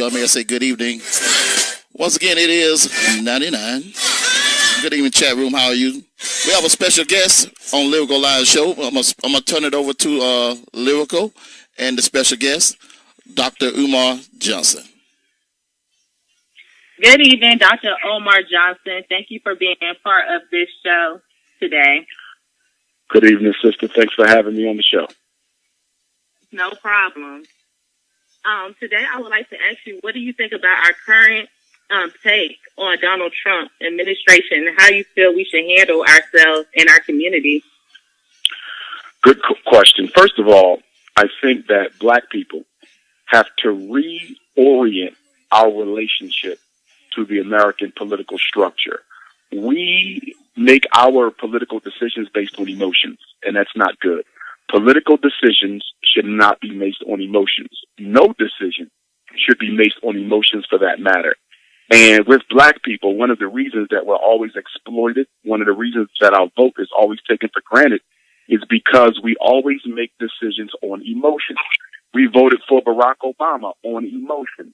I may say good evening. Once again, it is 99. Good evening, chat room. How are you? We have a special guest on Lyrical Live Show. I'm gonna turn it over to Lyrical and the special guest, Dr. Umar Johnson. Good evening, Dr. Umar Johnson. Thank you for being a part of this show today. Good evening, sister. Thanks for having me on the show. No problem. Today I would like to ask you, what do you think about our current take on Donald Trump administration and how you feel we should handle ourselves and our community? Good question. First of all, I think that black people have to reorient our relationship to the American political structure. We make our political decisions based on emotions, and that's not good. Political decisions should not be based on emotions. No decision should be based on emotions for that matter. And with black people, one of the reasons that we're always exploited, one of the reasons that our vote is always taken for granted is because we always make decisions on emotions. We voted for Barack Obama on emotion.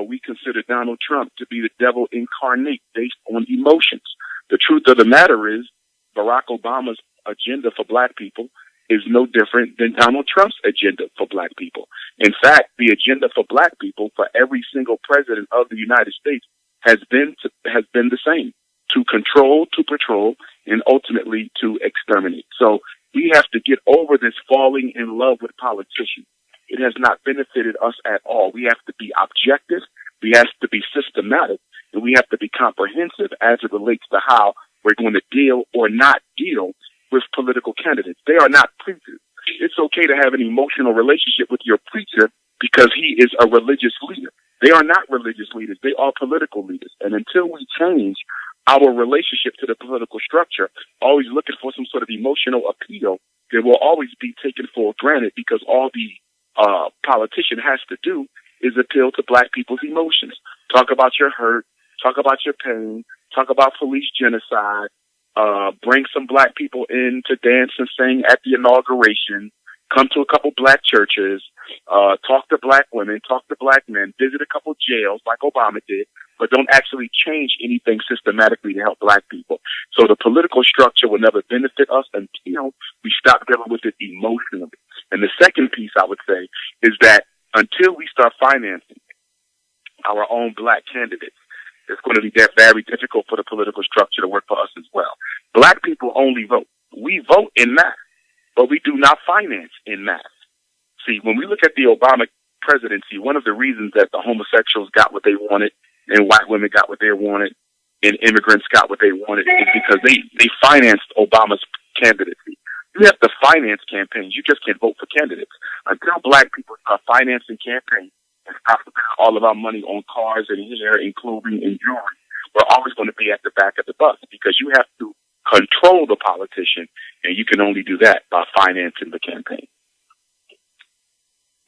We consider Donald Trump to be the devil incarnate based on emotions. The truth of the matter is Barack Obama's agenda for black people is no different than Donald Trump's agenda for black people. In fact, the agenda for black people for every single president of the United States has been the same: to control, to patrol, and ultimately to exterminate. So we have to get over this falling in love with politicians. It has not benefited us at all. We have to be objective, we have to be systematic, and we have to be comprehensive as it relates to how we're going to deal or not deal with political candidates. They are not preachers. It's okay to have an emotional relationship with your preacher because he is a religious leader. They are not religious leaders. They are political leaders. And until we change our relationship to the political structure, always looking for some sort of emotional appeal, there will always be taken for granted because all the politician has to do is appeal to black people's emotions. Talk about your hurt, talk about your pain, talk about police genocide, bring some black people in to dance and sing at the inauguration, come to a couple black churches, talk to black women, talk to black men, visit a couple jails like Obama did, but don't actually change anything systematically to help black people. So the political structure will never benefit us until we stop dealing with it emotionally. And the second piece I would say is that until we start financing our own black candidates, it's going to be very difficult for the political structure to work for us as well. Black people only vote. We vote in mass, but we do not finance in mass. See, when we look at the Obama presidency, one of the reasons that the homosexuals got what they wanted and white women got what they wanted and immigrants got what they wanted is because they financed Obama's candidacy. You have to finance campaigns. You just can't vote for candidates. Until black people start financing campaigns and stop spending all of our money on cars and hair and clothing and jewelry, we're always going to be at the back of the bus because you have to control the politician, and you can only do that by financing the campaign.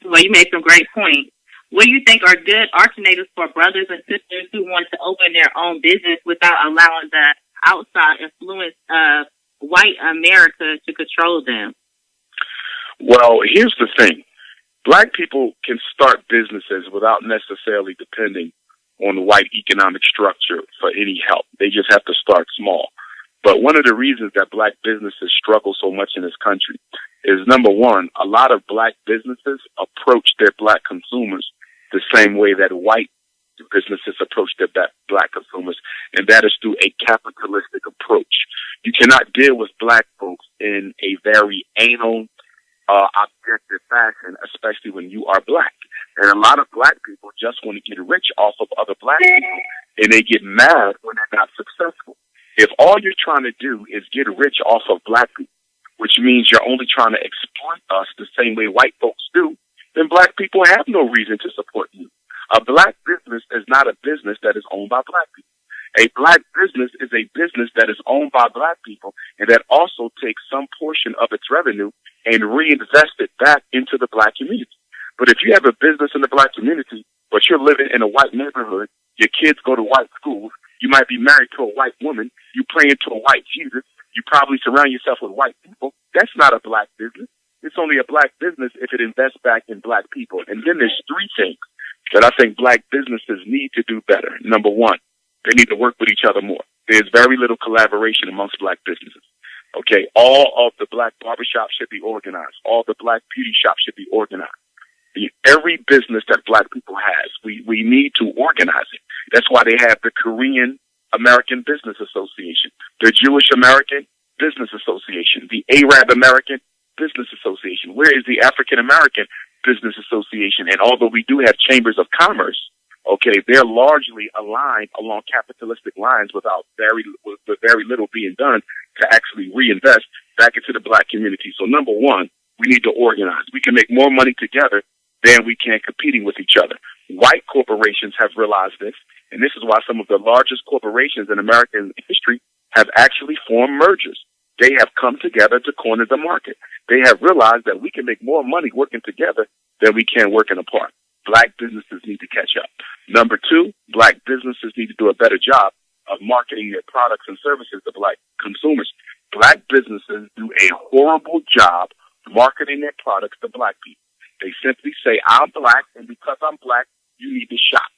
Well, you made some great points. What do you think are good alternatives for brothers and sisters who want to open their own business without allowing the outside influence of white America to control them? Well, here's the thing. Black people can start businesses without necessarily depending on the white economic structure for any help. They just have to start small. But one of the reasons that black businesses struggle so much in this country is, number one, a lot of black businesses approach their black consumers the same way that white businesses approach their black consumers, and that is through a capitalistic approach. You cannot deal with black folks in a very anal, objective fashion, especially when you are black. And a lot of black people just want to get rich off of other black people, and they get mad when they're not successful. If all you're trying to do is get rich off of black people, which means you're only trying to exploit us the same way white folks do, then black people have no reason to support you. A black business is not a business that is owned by black people. A black business is a business that is owned by black people and that also takes some portion of its revenue and reinvest it back into the black community. But if you have a business in the black community, but you're living in a white neighborhood, your kids go to white schools, you might be married to a white woman, you pray into a white Jesus, you probably surround yourself with white people, that's not a black business. It's only a black business if it invests back in black people. And then there's three things. that I think black businesses need to do better. Number one, they need to work with each other more. There's very little collaboration amongst black businesses. Okay, all of the black barbershops should be organized. All the black beauty shops should be organized. Every business that black people has, we need to organize it. That's why they have the Korean American Business Association, the Jewish American Business Association, the Arab American Business Association. Where is the African American Business Association? And although we do have chambers of commerce, okay, they're largely aligned along capitalistic lines with very little being done to actually reinvest back into the black community. So number one, we need to organize. We can make more money together than we can competing with each other. White corporations have realized this, and this is why some of the largest corporations in American history have actually formed mergers. They have come together to corner the market. They have realized that we can make more money working together than we can working apart. Black businesses need to catch up. Number two, black businesses need to do a better job of marketing their products and services to black consumers. Black businesses do a horrible job marketing their products to black people. They simply say, I'm black, and because I'm black, you need to shop.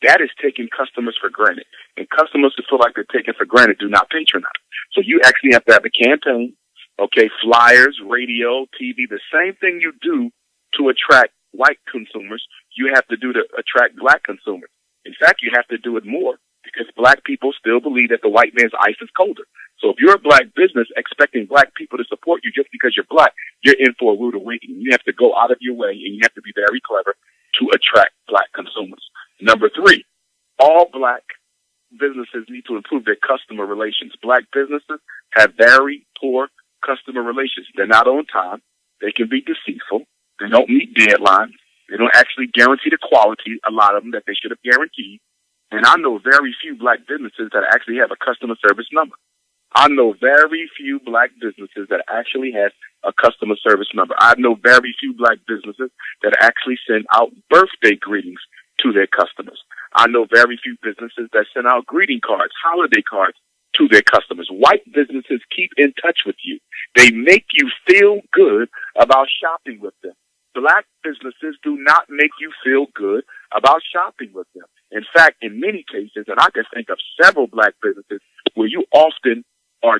That is taking customers for granted. And customers who feel like they're taken for granted do not patronize. So you actually have to have a campaign, okay, flyers, radio, TV, the same thing you do to attract white consumers, you have to do to attract black consumers. In fact, you have to do it more because black people still believe that the white man's ice is colder. So if you're a black business expecting black people to support you just because you're black, you're in for a rude awakening. You have to go out of your way and you have to be very clever to attract black consumers. Number three, all black businesses need to improve their customer relations. Black businesses have very poor customer relations. They're not on time. They can be deceitful. They don't meet deadlines. They don't actually guarantee the quality, a lot of them, that they should have guaranteed. And I know very few black businesses that actually have a customer service number. I know very few black businesses that actually have a customer service number. I know very few black businesses that actually send out birthday greetings to their customers. I know very few businesses that send out greeting cards, holiday cards to their customers. White businesses keep in touch with you. They make you feel good about shopping with them. Black businesses do not make you feel good about shopping with them. In fact, in many cases, and I can think of several black businesses where you often are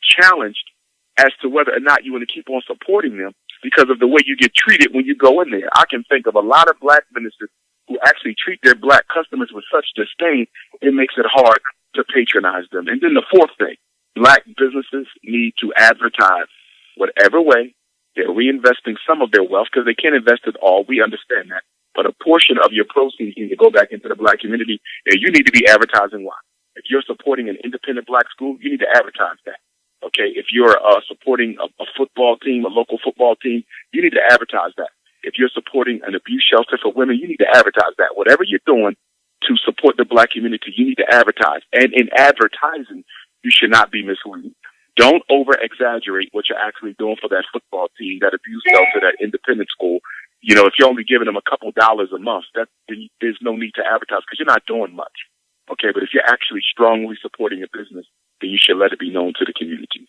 challenged as to whether or not you want to keep on supporting them because of the way you get treated when you go in there. I can think of a lot of black businesses who actually treat their black customers with such disdain, it makes it hard to patronize them. And then the fourth thing, black businesses need to advertise whatever way. They're reinvesting some of their wealth because they can't invest it all. We understand that. But a portion of your proceeds need to go back into the black community, and you need to be advertising why. If you're supporting an independent black school, you need to advertise that. Okay? If you're supporting a football team, a local football team, you need to advertise that. If you're supporting an abuse shelter for women, you need to advertise that. Whatever you're doing to support the black community, you need to advertise. And in advertising, you should not be misleading. Don't over-exaggerate what you're actually doing for that football team, that abuse shelter, that independent school. You know, if you're only giving them a couple dollars a month, there's no need to advertise because you're not doing much. Okay, but if you're actually strongly supporting a business, then you should let it be known to the community.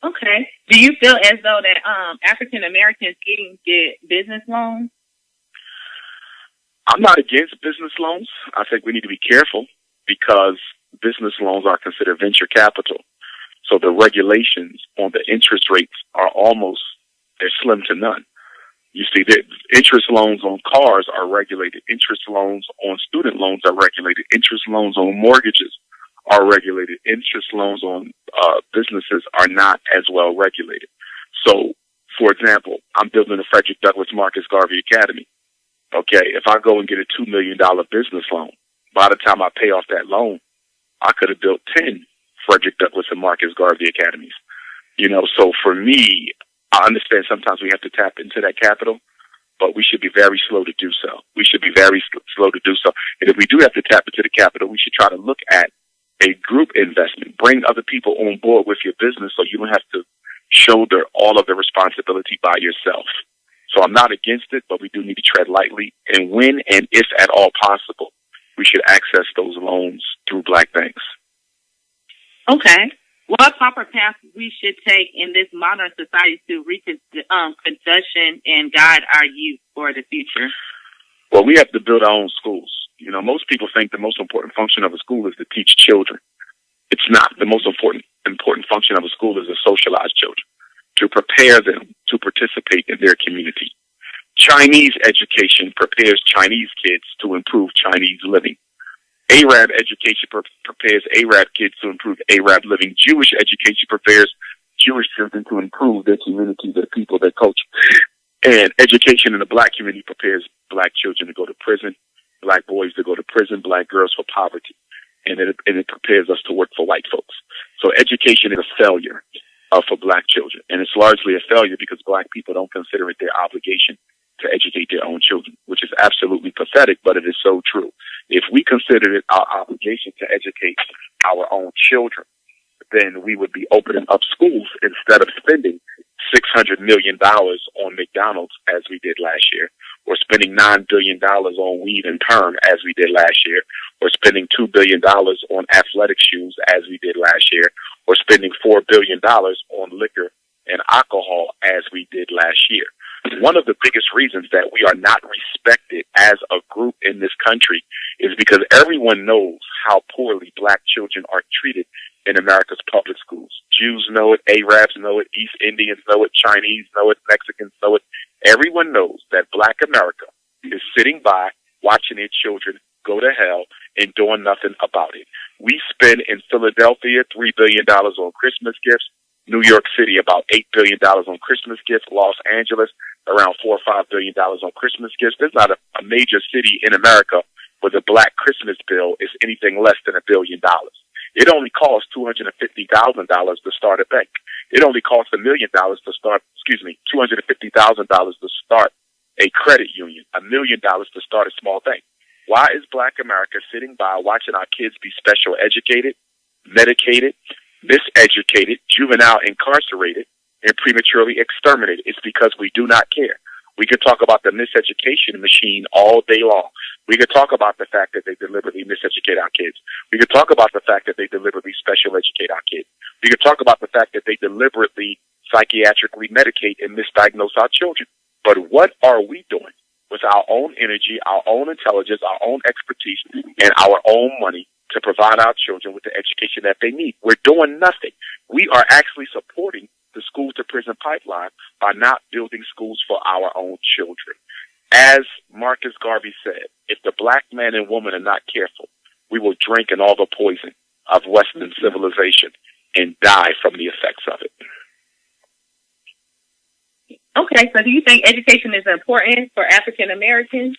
Okay. Do you feel as though that African Americans get business loans? I'm not against business loans. I think we need to be careful because business loans are considered venture capital. So the regulations on the interest rates are they're slim to none. You see, the interest loans on cars are regulated. Interest loans on student loans are regulated. Interest loans on mortgages are regulated. Interest loans on businesses are not as well regulated. So, for example, I'm building a Frederick Douglass Marcus Garvey Academy. Okay, if I go and get a $2 million business loan, by the time I pay off that loan, I could have built 10 Frederick Douglass and Marcus Garvey Academies. You know, so for me, I understand sometimes we have to tap into that capital, but we should be very slow to do so. We should be very slow to do so. And if we do have to tap into the capital, we should try to look at a group investment. Bring other people on board with your business so you don't have to shoulder all of the responsibility by yourself. So I'm not against it, but we do need to tread lightly. And when and if at all possible, we should access those loans through black banks. Okay. What proper path we should take in this modern society to reconstruction and guide our youth for the future? Well, we have to build our own schools. You know, most people think the most important function of a school is to teach children. It's not. The most important function of a school is to socialize children, to prepare them to participate in their community. Chinese education prepares Chinese kids to improve Chinese living. Arab education prepares Arab kids to improve Arab living. Jewish education prepares Jewish children to improve their community, their people, their culture. And education in the black community prepares black children to go to prison, black boys to go to prison, black girls for poverty. And it prepares us to work for white folks. So education is a failure for black children. And it's largely a failure because black people don't consider it their obligation to educate their own children, which is absolutely pathetic, but it is so true. If we considered it our obligation to educate our own children, then we would be opening up schools instead of spending $600 million on McDonald's as we did last year, or spending $9 billion on weed and perm as we did last year, or spending $2 billion on athletic shoes as we did last year, or spending $4 billion on liquor and alcohol as we did last year. One of the biggest reasons that we are not respected as a group in this country is because everyone knows how poorly black children are treated in America's public schools. Jews know it, Arabs know it, East Indians know it, Chinese know it, Mexicans know it. Everyone knows that black America is sitting by watching their children go to hell and doing nothing about it. We spend in Philadelphia $3 billion on Christmas gifts, New York City about $8 billion on Christmas gifts, Los Angeles around $4 or $5 billion on Christmas gifts. There's not a major city in America where the black Christmas bill is anything less than $1 billion. It only costs $250,000 to start a bank. It only costs $1 million to start, $250,000 to start a credit union, $1 million to start a small bank. Why is black America sitting by watching our kids be special educated, medicated, miseducated, juvenile incarcerated, and prematurely exterminated? It's because we do not care. We could talk about the miseducation machine all day long. We could talk about the fact that they deliberately miseducate our kids. We could talk about the fact that they deliberately special educate our kids. We could talk about the fact that they deliberately psychiatrically medicate and misdiagnose our children. But what are we doing with our own energy, our own intelligence, our own expertise, and our own money to provide our children with the education that they need? We're doing nothing. We are actually supporting the school to prison pipeline by not building schools for our own children. As Marcus Garvey said, if the black man and woman are not careful, we will drink in all the poison of Western civilization and die from the effects of it. Okay, so do you think education is important for African Americans?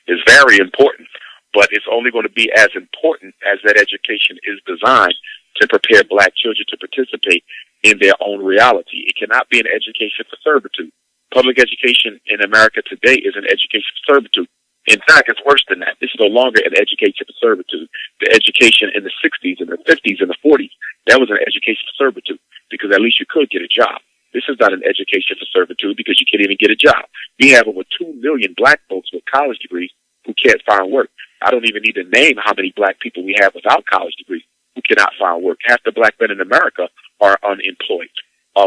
It's very important, but it's only going to be as important as that education is designed to prepare black children to participate in their own reality. It cannot be an education for servitude. Public education in America today is an education for servitude. In fact, it's worse than that. This is no longer an education for servitude. The education in the 60s and the 50s and the 40s, that was an education for servitude because at least you could get a job. This is not an education for servitude because you can't even get a job. We have over 2 million black folks with college degrees who can't find work. I don't even need to name how many black people we have without college degrees who cannot find work. Half the black men in America are unemployed.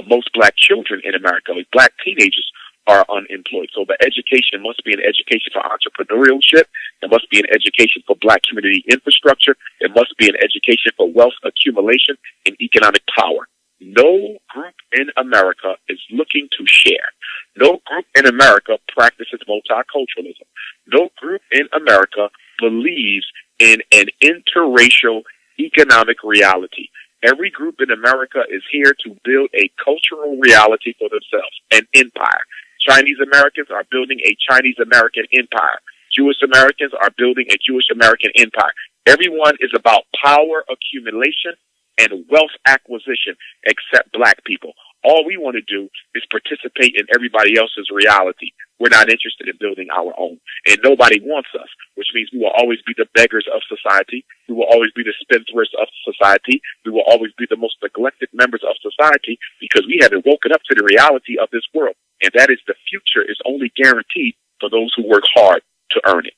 Most black children in America, like black teenagers, are unemployed. So the education must be an education for entrepreneurship. It must be an education for black community infrastructure. It must be an education for wealth accumulation and economic power. No group in America is looking to share. No group in America practices multiculturalism. No group in America believes in an interracial economic reality. Every group in America is here to build a cultural reality for themselves, an empire. Chinese Americans are building a Chinese American empire. Jewish Americans are building a Jewish American empire. Everyone is about power accumulation and wealth acquisition except black people. All we want to do is participate in everybody else's reality. We're not interested in building our own. And nobody wants us, which means we will always be the beggars of society. We will always be the spendthrifts of society. We will always be the most neglected members of society because we haven't woken up to the reality of this world. And that is the future is only guaranteed for those who work hard to earn it.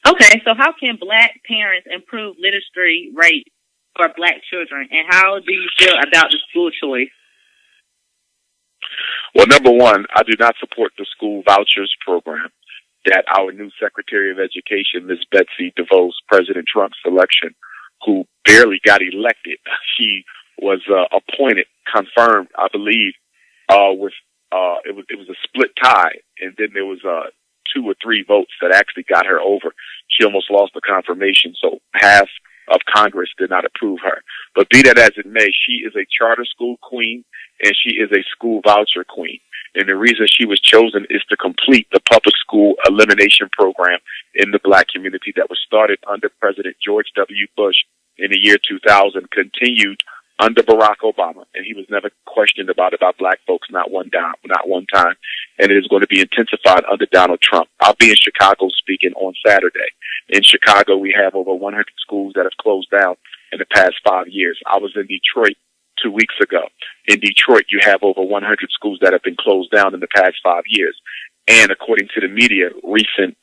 Okay, so how can black parents improve literacy rate for black children, and how do you feel about the school choice? Well, number one, I do not support the school vouchers program. that our new Secretary of Education, Ms. Betsy DeVos, President Trump's selection, who barely got elected, she was appointed, confirmed, I believe, with it was a split tie, and then there was 2 or 3 votes that actually got her over. She almost lost the confirmation, so half of Congress did not approve her. But be that as it may, she is a charter school queen, and she is a school voucher queen. And the reason she was chosen is to complete the public school elimination program in the black community that was started under President George W. Bush in the year 2000, continued under Barack Obama, and he was never questioned about black folks, not one time, and it is going to be intensified under Donald Trump. I'll be in Chicago speaking on Saturday. In Chicago, we have over 100 schools that have closed down in the past 5 years. I was in Detroit 2 weeks ago. In Detroit, you have over 100 schools that have been closed down in the past 5 years. And according to the media, recent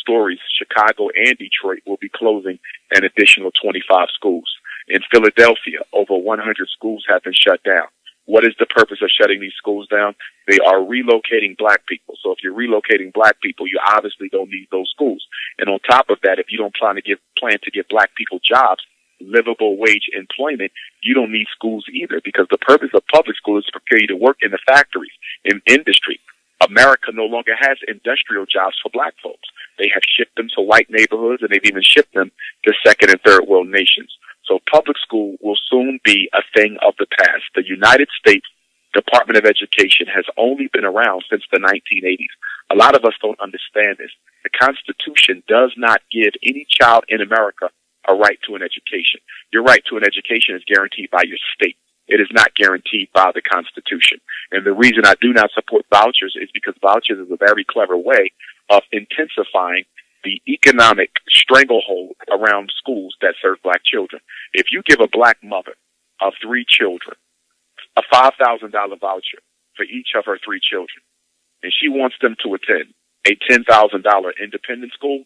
stories, Chicago and Detroit will be closing an additional 25 schools. In Philadelphia, over 100 schools have been shut down. What is the purpose of shutting these schools down? They are relocating black people. So if you're relocating black people, you obviously don't need those schools. And on top of that, if you don't plan to give black people jobs, livable wage employment, you don't need schools either, because the purpose of public school is to prepare you to work in the factories, in industry. America no longer has industrial jobs for black folks. They have shipped them to white neighborhoods, and they've even shipped them to second and third world nations. So public school will soon be a thing of the past. The United States Department of Education has only been around since the 1980s. A lot of us don't understand this. The Constitution does not give any child in America a right to an education. Your right to an education is guaranteed by your state. It is not guaranteed by the Constitution. And the reason I do not support vouchers is because vouchers is a very clever way of intensifying the economic stranglehold around schools that serve black children. If you give a black mother of 3 children a $5,000 voucher for each of her 3 children, and she wants them to attend a $10,000 independent school,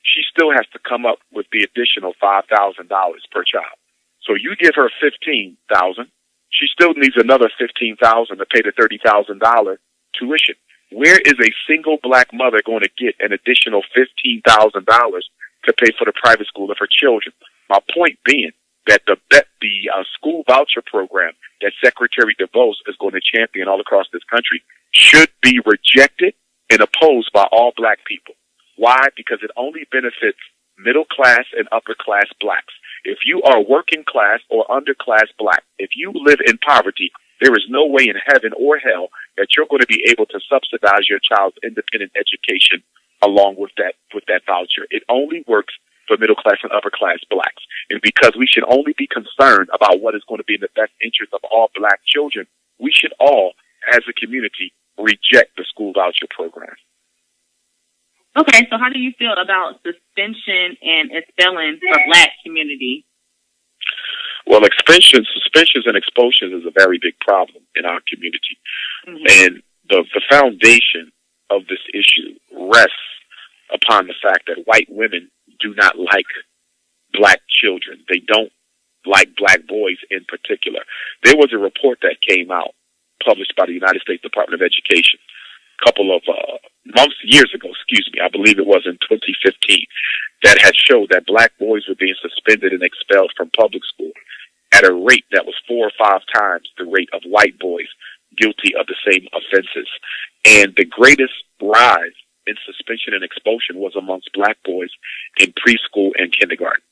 she still has to come up with the additional $5,000 per child. So you give her $15,000, she still needs another $15,000 to pay the $30,000 tuition. Where is a single black mother going to get an additional $15,000 to pay for the private school of her children? My point being that the school voucher program that Secretary DeVos is going to champion all across this country should be rejected and opposed by all black people. Why? Because it only benefits middle class and upper class blacks. If you are working class or underclass black, if you live in poverty, there is no way in heaven or hell that you're going to be able to subsidize your child's independent education along with that voucher. It only works for middle class and upper class blacks. And because we should only be concerned about what is going to be in the best interest of all black children, we should all, as a community, reject the school voucher program. Okay, so how do you feel about suspension and expelling for black community? Well, suspensions and expulsions is a very big problem in our community. Mm-hmm. And the foundation of this issue rests upon the fact that white women do not like black children. They don't like black boys in particular. There was a report that came out, published by the United States Department of Education a couple of years ago, I believe it was in 2015, that had showed that black boys were being suspended and expelled from public school at a rate that was 4 or 5 times the rate of white boys guilty of the same offenses. And the greatest rise in suspension and expulsion was amongst black boys in preschool and kindergarten.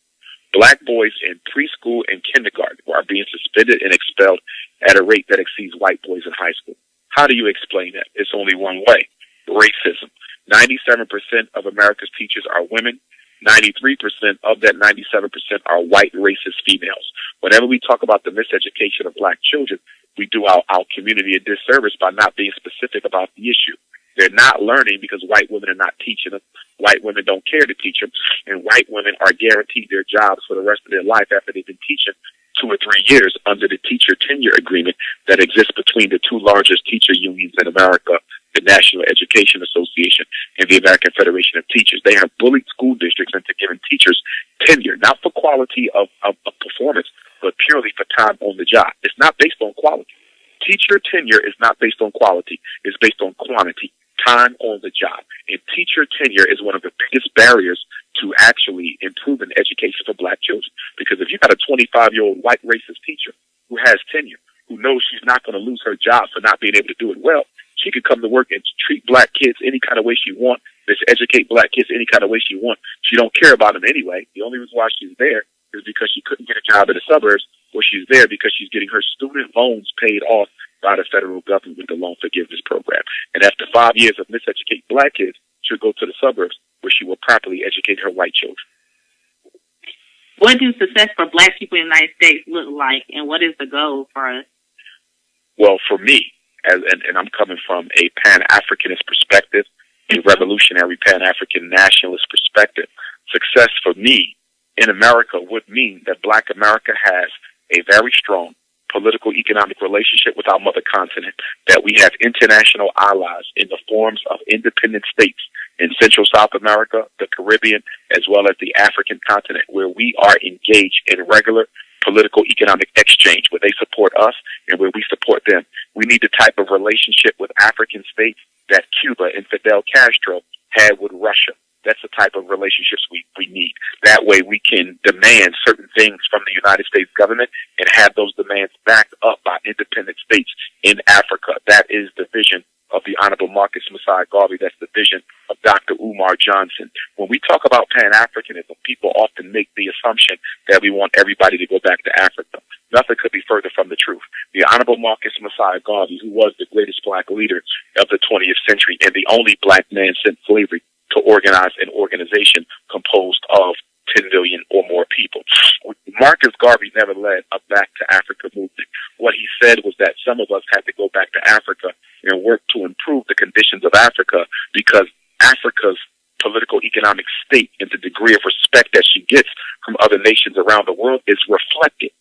Black boys in preschool and kindergarten are being suspended and expelled at a rate that exceeds white boys in high school. How do you explain that? It's only one way: racism. 97% of America's teachers are women. 93% of that 97% are white racist females. Whenever we talk about the miseducation of black children, we do our community a disservice by not being specific about the issue. They're not learning because white women are not teaching them. White women don't care to teach them. And white women are guaranteed their jobs for the rest of their life after they've been teaching 2 or 3 years under the teacher tenure agreement that exists between the 2 largest teacher unions in America, the National Education Association and the American Federation of Teachers. They have bullied school districts into giving teachers tenure, not for quality of performance, but purely for time on the job. It's not based on quality. Teacher tenure is not based on quality. It's based on quantity. time on the job. And teacher tenure is one of the biggest barriers to actually improving education for black children. Because if you got a 25-year-old white racist teacher who has tenure, who knows she's not going to lose her job for not being able to do it well, she could come to work and treat black kids any kind of way she wants, educate black kids any kind of way she wants. She don't care about them anyway. The only reason why she's there is because she couldn't get a job in the suburbs, or she's there because she's getting her student loans paid off by the federal government with the loan forgiveness program. And after 5 years of miseducating black kids, she'll go to the suburbs where she will properly educate her white children. What does success for black people in the United States look like, and what is the goal for us? Well, for me, and I'm coming from a Pan-Africanist perspective, a revolutionary Pan-African nationalist perspective, success for me in America would mean that black America has a very strong political, economic relationship with our mother continent, that we have international allies in the forms of independent states in Central South America, the Caribbean, as well as the African continent, where we are engaged in regular political, economic exchange, where they support us and where we support them. We need the type of relationship with African states that Cuba and Fidel Castro had with Russia. That's the type of relationships we need. That way we can demand certain things from the United States government and have those demands backed up by independent states in Africa. That is the vision of the Honorable Marcus Messiah Garvey. That's the vision of Dr. Umar Johnson. When we talk about Pan-Africanism, people often make the assumption that we want everybody to go back to Africa. Nothing could be further from the truth. The Honorable Marcus Messiah Garvey, who was the greatest black leader of the 20th century and the only black man since slavery to organize an organization composed of 10 million or more people. Marcus Garvey never led a Back to Africa movement. What he said was that some of us had to go back to Africa and work to improve the conditions of Africa, because Africa's political economic state and the degree of respect that she gets from other nations around the world is reflected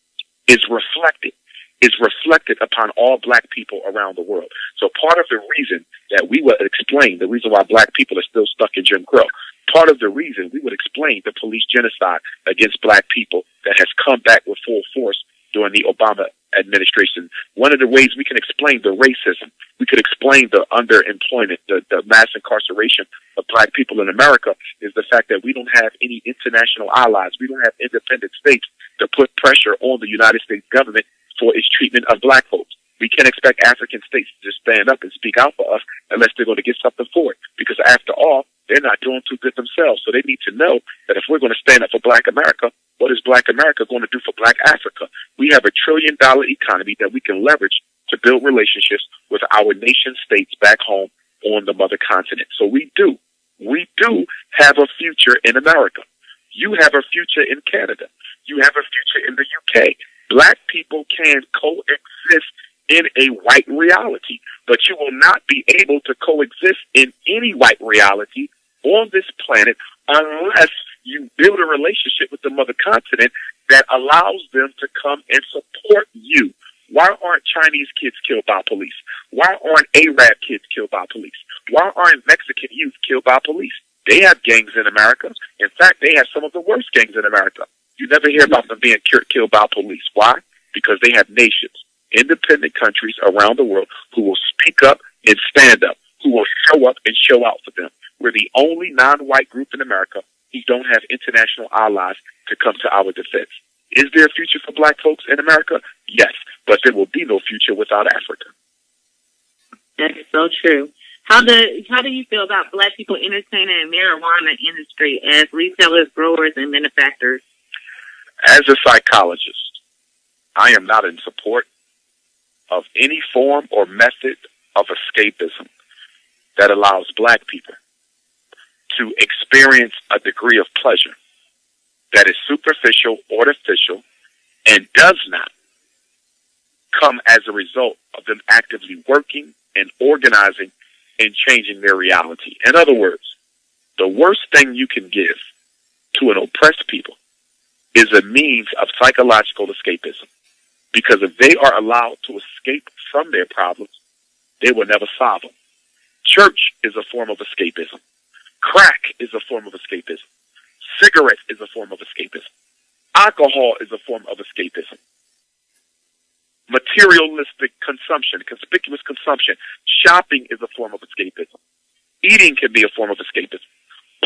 upon all black people around the world. So part of the reason that we would explain the reason why black people are still stuck in Jim Crow, part of the reason we would explain the police genocide against black people that has come back with full force during the Obama administration. One of the ways we can explain the racism, we could explain the underemployment, the mass incarceration of black people in America, is the fact that we don't have any international allies. We don't have independent states to put pressure on the United States government for its treatment of black folks. We can't expect African states to just stand up and speak out for us unless they're going to get something for it. Because after all, they're not doing too good themselves. So they need to know that if we're going to stand up for black America, what is black America going to do for black Africa? We have $1 trillion economy that we can leverage to build relationships with our nation states back home on the mother continent. So we do have a future in America. You have a future in Canada. You have a future in the UK. Black people can coexist in a white reality, but you will not be able to coexist in any white reality on this planet unless you build a relationship with the mother continent that allows them to come and support you. Why aren't Chinese kids killed by police? Why aren't Arab kids killed by police? Why aren't Mexican youth killed by police? They have gangs in America. In fact, they have some of the worst gangs in America. You never hear about them being killed by police. Why? Because they have nations, independent countries around the world who will speak up and stand up, who will show up and show out for them. We're the only non-white group in America who don't have international allies to come to our defense. Is there a future for black folks in America? Yes, but there will be no future without Africa. That's so true. How do you feel about black people entertaining in marijuana industry as retailers, growers, and manufacturers? As a psychologist, I am not in support of any form or method of escapism that allows black people to experience a degree of pleasure that is superficial, artificial, and does not come as a result of them actively working and organizing and changing their reality. In other words, the worst thing you can give to an oppressed people is a means of psychological escapism. Because if they are allowed to escape from their problems, they will never solve them. Church is a form of escapism. Crack is a form of escapism. Cigarettes is a form of escapism. Alcohol is a form of escapism. Materialistic consumption, conspicuous consumption, shopping is a form of escapism. Eating can be a form of escapism.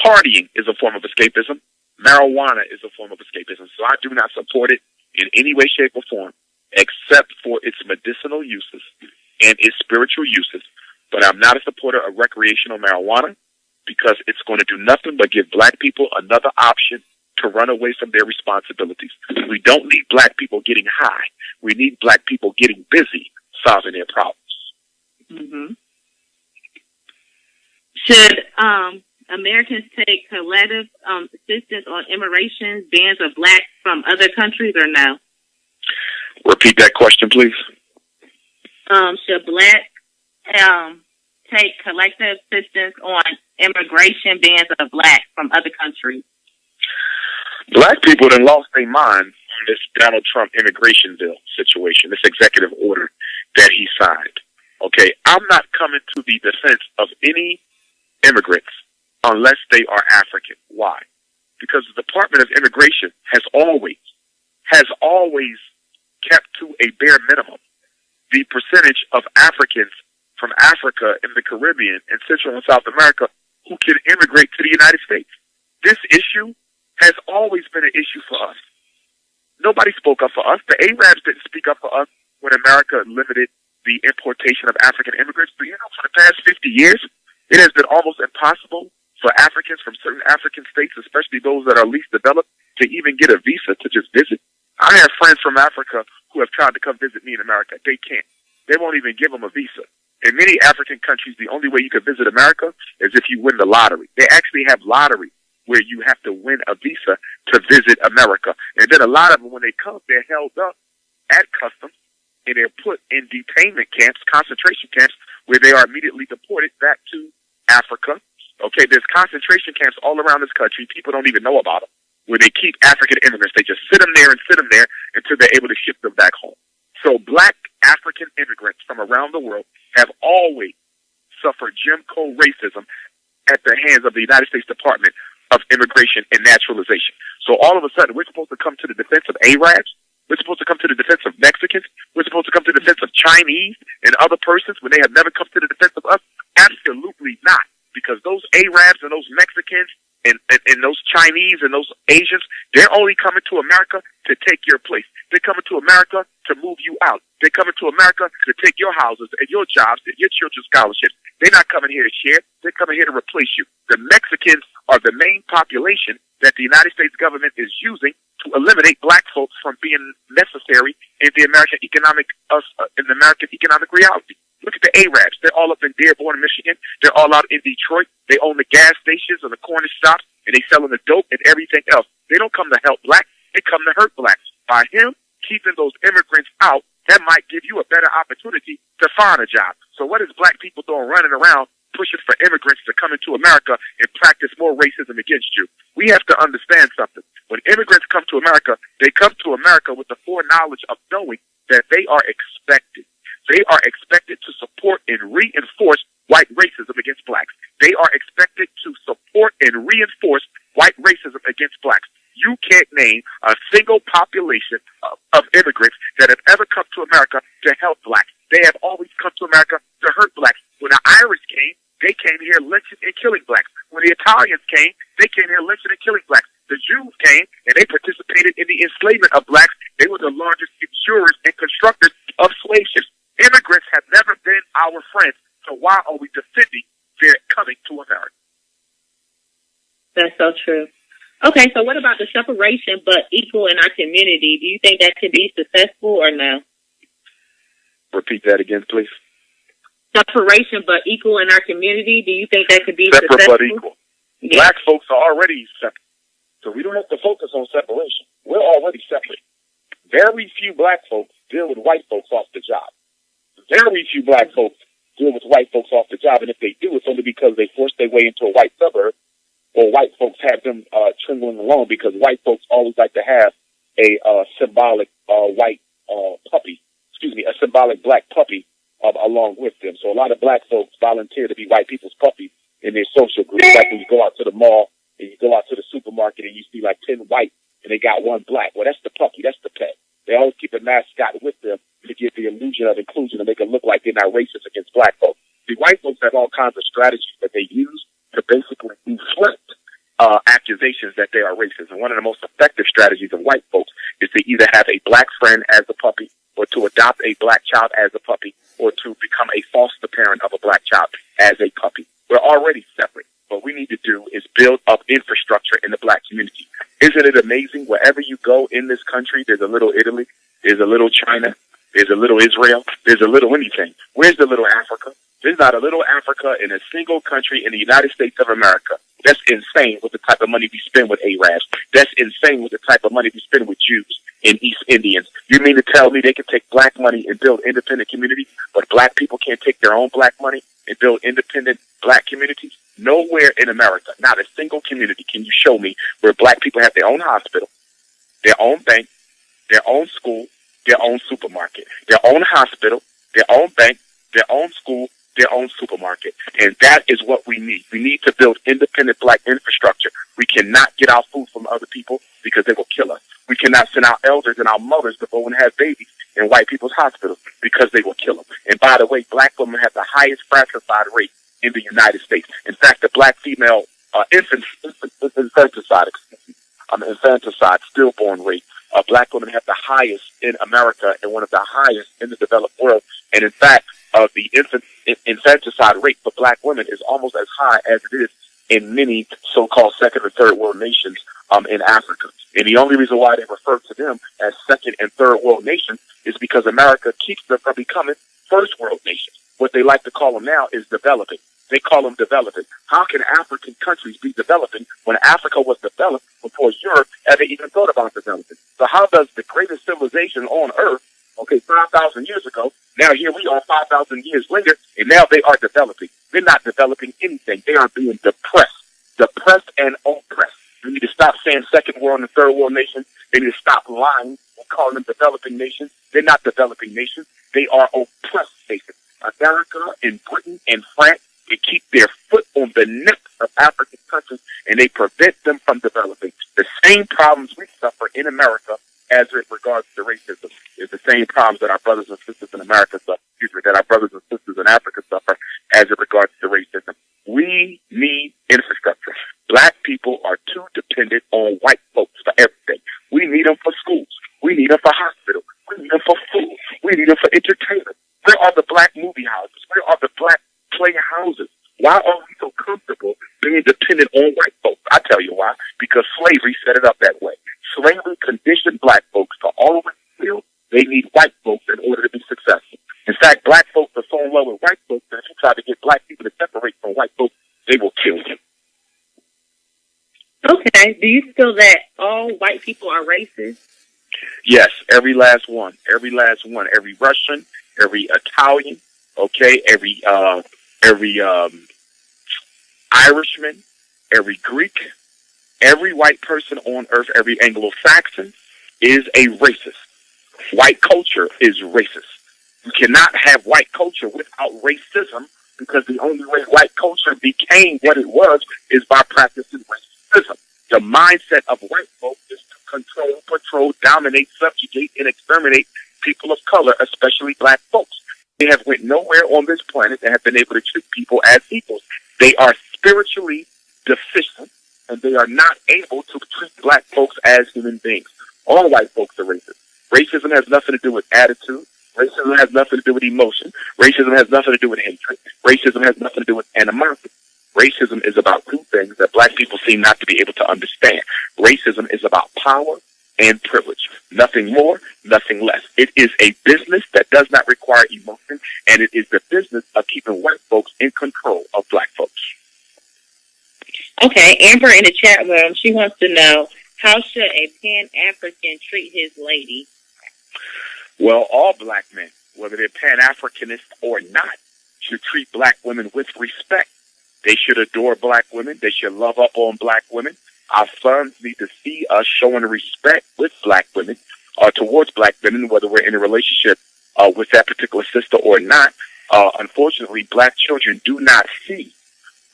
Partying is a form of escapism. Marijuana is a form of escapism. So I do not support it in any way, shape, or form, except for its medicinal uses and its spiritual uses. But I'm not a supporter of recreational marijuana because it's going to do nothing but give black people another option to run away from their responsibilities. We don't need black people getting high. We need black people getting busy solving their problems. Mm-hmm. Should Americans take collective assistance on immigration bans of blacks from other countries or no? Repeat that question, please. Should blacks take collective assistance on immigration bans of blacks from other countries? Black people then lost their mind on this Donald Trump immigration bill situation, this executive order that he signed. Okay, I'm not coming to the defense of any immigrants unless they are African. Why? Because the Department of Immigration has always kept to a bare minimum the percentage of Africans from Africa and the Caribbean and Central and South America who can immigrate to the United States. This issue has always been an issue for us. Nobody spoke up for us. The Arabs didn't speak up for us when America limited the importation of African immigrants. But you know, for the past 50 years, it has been almost impossible for Africans from certain African states, especially those that are least developed, to even get a visa to just visit. I have friends from Africa who have tried to come visit me in America. They can't. They won't even give them a visa. In many African countries, the only way you can visit America is if you win the lottery. They actually have lottery where you have to win a visa to visit America. And then a lot of them, when they come, they're held up at customs and they're put in detainment camps, concentration camps, where they are immediately deported back to Africa. Okay, there's concentration camps all around this country. People don't even know about them, where they keep African immigrants. They just sit them there until they're able to ship them back home. So black African immigrants from around the world have always suffered Jim Crow racism at the hands of the United States Department of Immigration and Naturalization. So all of a sudden, we're supposed to come to the defense of Arabs. We're supposed to come to the defense of Mexicans. We're supposed to come to the defense of Chinese and other persons when they have never come to the defense of us. Absolutely not. Because those Arabs and those Mexicans and those Chinese and those Asians, they're only coming to America to take your place. They're coming to America to move you out. They're coming to America to take your houses and your jobs and your children's scholarships. They're not coming here to share. They're coming here to replace you. The Mexicans are the main population that the United States government is using to eliminate black folks from being necessary in the American economic reality. Look at the Arabs. They're all up in Dearborn, Michigan. They're all out in Detroit. They own the gas stations and the corner shops, and they selling the dope and everything else. They don't come to help blacks. They come to hurt blacks. By him keeping those immigrants out, that might give you a better opportunity to find a job. So what is black people doing running around pushing for immigrants to come into America and practice more racism against you? We have to understand something. When immigrants come to America, they come to America with the foreknowledge of knowing that they are expected. They are expected to support and reinforce white racism against blacks. They are expected to support and reinforce white racism against blacks. You can't name a single population of immigrants that have ever come to America to help blacks. They have always come to America to hurt blacks. When the Irish came, they came here lynching and killing blacks. When the Italians came, they came here lynching and killing blacks. The Jews came and they participated in the enslavement of blacks. They were the largest insurers and constructors of slave ships. Immigrants have never been our friends, so why are we defending their coming to America? That's so true. Okay, so what about the separation but equal in our community? Do you think that could be successful or no? Repeat that again, please. Separation but equal in our community. Do you think that could be separate successful? But equal. Yeah. Black folks are already separate, so we don't have to focus on separation. We're already separate. Very few black folks deal with white folks off the job. Very few black folks deal with white folks off the job, and if they do, it's only because they forced their way into a white suburb, or white folks have them trundling along, because white folks always like to have a symbolic white puppy, a symbolic black puppy along with them. So a lot of black folks volunteer to be white people's puppies in their social groups. Like when you go out to the mall and you go out to the supermarket and you see like 10 white and they got one black. Well, that's the puppy. That's the pet. They always keep a mascot with them to give the illusion of inclusion and make it look like they're not racist against black folks. The white folks have all kinds of strategies that they use accusations that they are racist. And one of the most effective strategies of white folks is to either have a black friend as a puppy, or to adopt a black child as a puppy, or to become a foster parent of a black child as a puppy. We're already separate. What we need to do is build up infrastructure in the black community. Isn't it amazing? Wherever you go in this country, there's a little Italy, there's a little China, there's a little Israel, there's a little anything. Where's the little Africa? There's not a little Africa in a single country in the United States of America. That's insane with the type of money we spend with Arabs. That's insane with the type of money we spend with Jews and East Indians. You mean to tell me they can take black money and build independent communities, but black people can't take their own black money and build independent black communities? Nowhere in America, not a single community, can you show me where black people have their own hospital, their own bank, their own school, their own supermarket, their own hospital, their own bank, their own school, their own supermarket. And that is what we need. We need to build independent black infrastructure. We cannot get our food from other people because they will kill us. We cannot send our elders and our mothers to go and have babies in white people's hospitals because they will kill them. And by the way, black women have the highest fratricide rate in the United States. In fact, the black female infanticide, stillborn rate, black women have the highest in America and one of the highest in the developed world. And in fact, the infanticide rate for black women is almost as high as it is in many so-called second or third world nations in Africa. And the only reason why they refer to them as second and third world nations is because America keeps them from becoming first world nations. What they like to call them now is developing. They call them developing. How can African countries be developing when Africa was developed before Europe ever even thought about developing? So how does the greatest civilization on earth, 5,000 years ago, now here we are 5,000 years later, and now they are developing. They're not developing anything. They are being depressed and oppressed. We need to stop saying second world and third world nations. They need to stop lying and calling them developing nations. They're not developing nations. They are oppressed nations. America and Britain and France, they keep their foot on the neck of African countries, and they prevent them from developing. The same problems we suffer in America as it regards to racism is the same problems that our brothers and sisters in America suffer, that our brothers and sisters in Africa suffer as it regards to racism. We need infrastructure. Black people are too dependent on white folks for everything. We need them for schools. We need them for hospitals. We need them for food. We need them for entertainment. Where are the black movie houses? Where are the black playhouses? Why are we so comfortable being dependent on white folks? I tell you why. Because slavery set it up that way. Slavery conditioned black folks to always feel they need white folks in order to be successful. In fact, black folks are so in love with white folks that if you try to get black people to separate from white folks, they will kill you. Okay. Do you feel that all white people are racist? Yes, every last one. Every last one. Every Russian, every Italian, every Irishman, every Greek, every white person on earth, every Anglo-Saxon is a racist. White culture is racist. You cannot have white culture without racism, because the only way white culture became what it was is by practicing racism. The mindset of white folks is to control, patrol, dominate, subjugate, and exterminate people of color, especially black folks. They have went nowhere on this planet and have been able to treat people as equals. They are spiritually deficient, and they are not able to treat black folks as human beings. All white folks are racist. Racism has nothing to do with attitude. Racism has nothing to do with emotion. Racism has nothing to do with hatred. Racism has nothing to do with animosity. Racism is about two things that black people seem not to be able to understand. Racism is about power and privilege. Nothing more, nothing less. It is a business that does not require emotion, and it is the business of keeping white folks in control of black folks. Okay, Amber in the chat room, she wants to know, how should a Pan-African treat his lady? Well, all black men, whether they're Pan-Africanist or not, should treat black women with respect. They should adore black women. They should love up on black women. Our sons need to see us showing respect with black women, towards black women, whether we're in a relationship with that particular sister or not. Unfortunately, black children do not see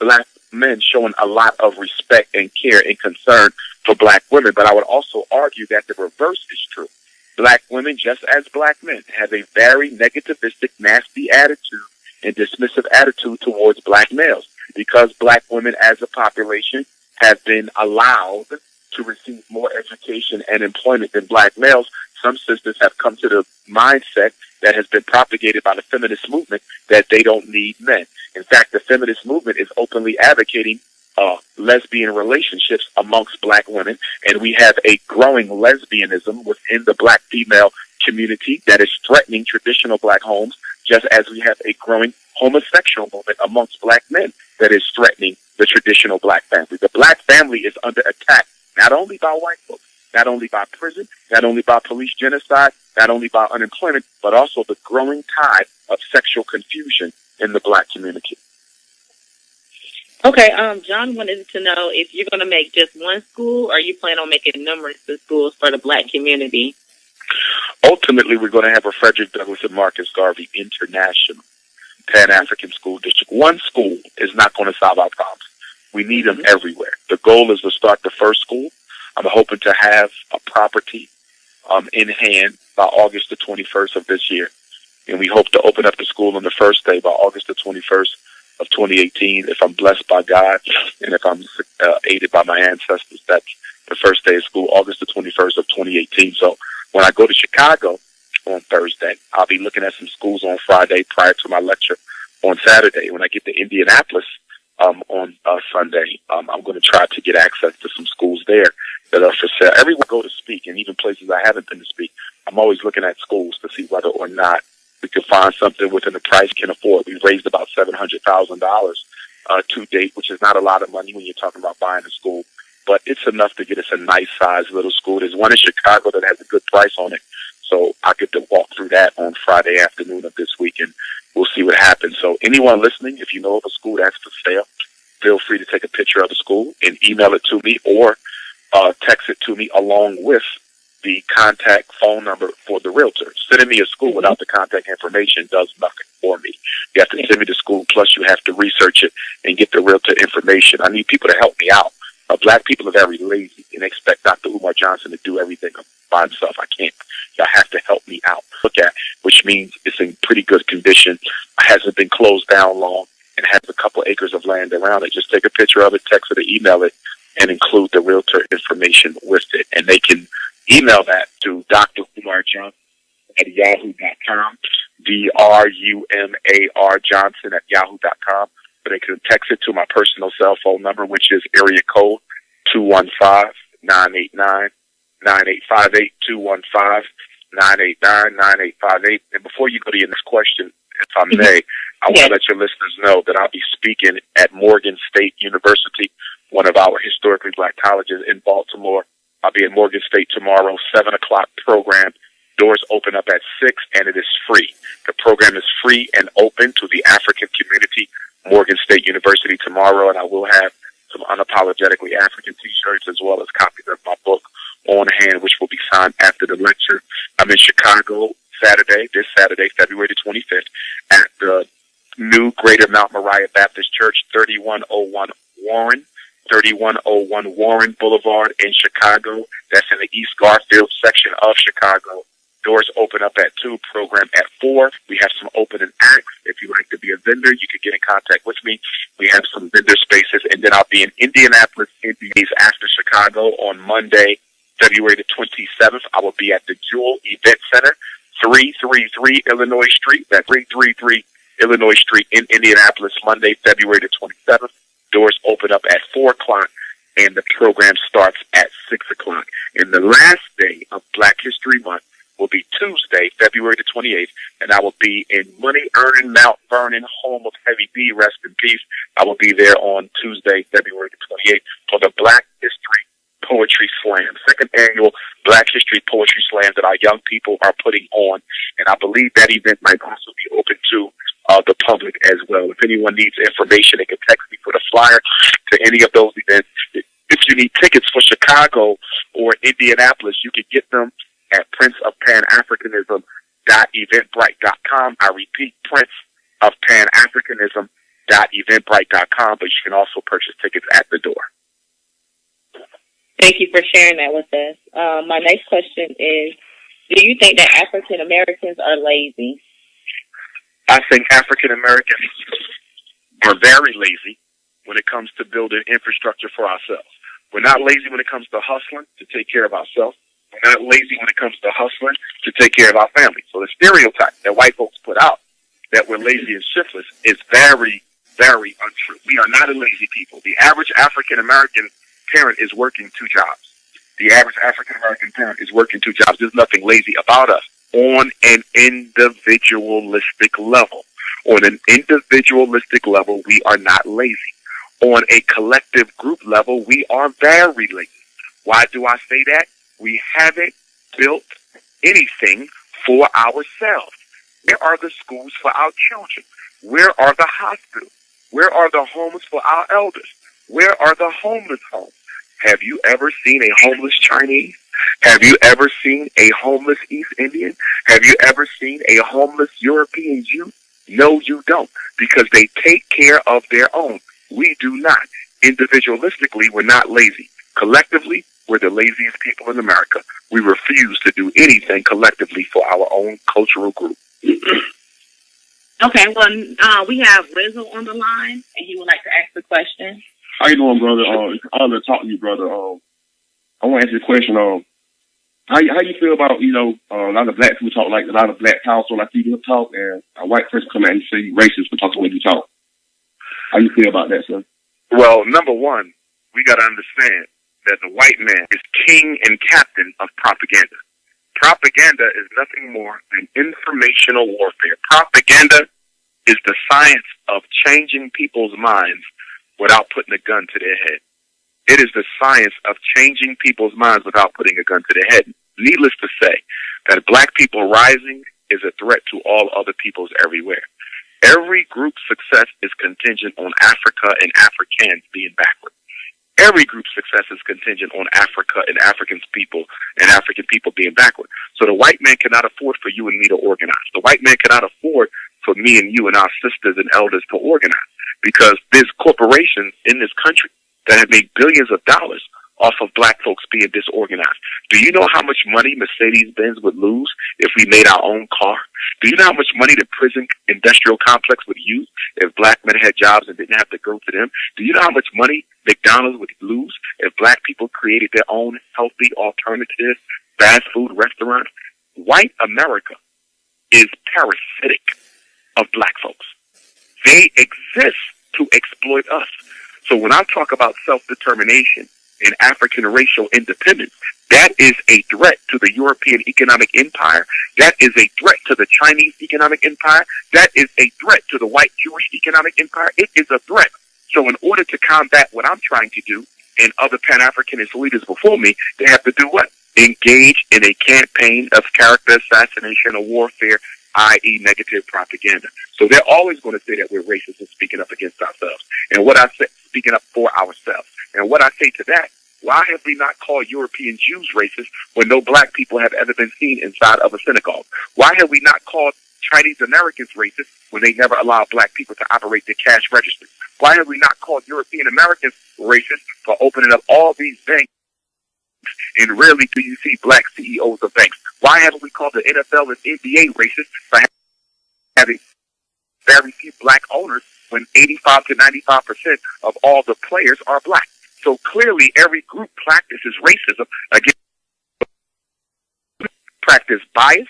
black men showing a lot of respect and care and concern for black women. But I would also argue that the reverse is true. Black women, just as black men, have a very negativistic, nasty attitude and dismissive attitude towards black males, because black women as a population have been allowed to receive more education and employment than black males, some sisters have come to the mindset that has been propagated by the feminist movement that they don't need men. In fact, the feminist movement is openly advocating lesbian relationships amongst black women, and we have a growing lesbianism within the black female community that is threatening traditional black homes, just as we have a growing homosexual movement amongst black men that is threatening the traditional black family. The black family is under attack, not only by white folks, not only by prison, not only by police genocide, not only by unemployment, but also the growing tide of sexual confusion in the black community. Okay, John wanted to know if you're going to make just one school, or you plan on making numerous schools for the black community. Ultimately, we're going to have a Frederick Douglass and Marcus Garvey International Pan-African School District. One school is not going to solve our problems. We need them everywhere. The goal is to start the first school. I'm hoping to have a property in hand by August the 21st of this year. And we hope to open up the school on the first day by August the 21st of 2018. If I'm blessed by God and if I'm aided by my ancestors, that's the first day of school, August the 21st of 2018. So when I go to Chicago on Thursday, I'll be looking at some schools on Friday prior to my lecture on Saturday. When I get to Indianapolis on Sunday, I'm going to try to get access to some schools there that are for sale. Everywhere I go to speak, and even places I haven't been to speak, I'm always looking at schools to see whether or not we can find something within the price we can afford. We've raised about $700,000 to date, which is not a lot of money when you're talking about buying a school, but it's enough to get us a nice size little school. There's one in Chicago that has a good price on it, so I get to walk through that on Friday afternoon of this week, and we'll see what happens. So anyone listening, if you know of a school that's for sale, feel free to take a picture of the school and email it to me, or text it to me along with the contact phone number for the realtor. Sending me a school without the contact information does nothing for me. You have to send me the school, plus you have to research it and get the realtor information. I need people to help me out. Black people are very lazy and expect Dr. Umar Johnson to do everything by himself. I can't. Y'all have to help me out. Look at, which means it's in pretty good condition. It hasn't been closed down long and has a couple acres of land around it. Just take a picture of it, text it, or email it, and include the realtor information with it. And they can email that to Dr. Umar Johnson at yahoo.com, DRUMAR Johnson at yahoo.com. Or they can text it to my personal cell phone number, which is area code 215-989-9858, 215-989-9858. And before you go to your next question, if I may, I want to let your listeners know that I'll be speaking at Morgan State University, one of our historically black colleges in Baltimore. I'll be at Morgan State tomorrow, 7 o'clock program. Doors open up at 6, and it is free. The program is free and open to the African community, Morgan State University tomorrow, and I will have some unapologetically African T-shirts as well as copies of my book on hand, which will be signed after the lecture. I'm in Chicago this Saturday, February the 25th, at the new Greater Mount Moriah Baptist Church, 3101 Warren Boulevard in Chicago. That's in the East Garfield section of Chicago. Doors open up at 2, program at 4. We have some opening acts. If you'd like to be a vendor, you could get in contact with me. We have some vendor spaces, and then I'll be in Indianapolis in days after Chicago on Monday, February the 27th. I will be at the Jewel Event Center, 333 Illinois Street. That's 333 Illinois Street in Indianapolis, Monday, February the 27th. Doors open up at 4 o'clock, and the program starts at 6 o'clock. And the last day of Black History Month will be Tuesday, February the 28th, and I will be in money-earning Mount Vernon, home of Heavy B, rest in peace. I will be there on Tuesday, February the 28th, for the Black History Poetry Slam, second annual Black History Poetry Slam that our young people are putting on, and I believe that event might also be open to the public as well. If anyone needs information, they can text me for the flyer to any of those events. If you need tickets for Chicago or Indianapolis, you can get them at princeofpanafricanism.eventbrite.com. I repeat, princeofpanafricanism.eventbrite.com, but you can also purchase tickets at the door. Thank you for sharing that with us. My next question is, do you think that African Americans are lazy? I think African Americans are very lazy, when it comes to building infrastructure for ourselves. We're not lazy when it comes to hustling to take care of ourselves. We're not lazy when it comes to hustling to take care of our family. So the stereotype that white folks put out that we're lazy and shiftless is very, very untrue. We are not a lazy people. The average African-American parent is working 2 jobs. The average African-American parent is working 2 jobs. There's nothing lazy about us on an individualistic level. On an individualistic level, we are not lazy. On a collective group level, we are very lazy. Why do I say that? We haven't built anything for ourselves. Where are the schools for our children? Where are the hospitals? Where are the homes for our elders? Where are the homeless homes? Have you ever seen a homeless Chinese? Have you ever seen a homeless East Indian? Have you ever seen a homeless European Jew? No, you don't, because they take care of their own. We do not. Individualistically, we're not lazy. Collectively, we're the laziest people in America. We refuse to do anything collectively for our own cultural group. Okay, well, we have Rizzo on the line, and he would like to ask the question. How you doing, brother? It's an honor to talk to you, brother. I want to ask you a question. How you feel about, a lot of black people talk like a lot of black talk, so like you talk, and a white person come out and say you racist for talking when you talk. How you feel about that, sir? Well, number one, we got to understand that the white man is king and captain of propaganda. Propaganda is nothing more than informational warfare. Propaganda is the science of changing people's minds without putting a gun to their head. It is the science of changing people's minds without putting a gun to their head. Needless to say, that black people rising is a threat to all other peoples everywhere. Every group's success is contingent on Africa and Africans being backward. Every group's success is contingent on Africa and African people being backward. So the white man cannot afford for you and me to organize. The white man cannot afford for me and you and our sisters and elders to organize, because there's corporations in this country that have made billions of dollars off of black folks being disorganized. Do you know how much money Mercedes-Benz would lose if we made our own car? Do you know how much money the prison industrial complex would use if black men had jobs and didn't have to go to them? Do you know how much money McDonald's would lose if black people created their own healthy alternative fast food restaurants? White America is parasitic of black folks. They exist to exploit us. So when I talk about self-determination and African racial independence, that is a threat to the European economic empire. That is a threat to the Chinese economic empire. That is a threat to the white Jewish economic empire. It is a threat. So in order to combat what I'm trying to do, and other Pan-Africanist leaders before me, they have to do what? Engage in a campaign of character assassination or warfare, i.e. negative propaganda. So they're always going to say that we're racist and speaking up against ourselves. And what I say, speaking up for ourselves. And what I say to that, why have we not called European Jews racist when no black people have ever been seen inside of a synagogue? Why have we not called Chinese Americans racist when they never allow black people to operate their cash registers? Why have we not called European Americans racist for opening up all these banks? And rarely do you see black CEOs of banks. Why haven't we called the NFL and NBA racist for having very few black owners when 85 to 95% of all the players are black? So clearly every group practices racism against practice bias,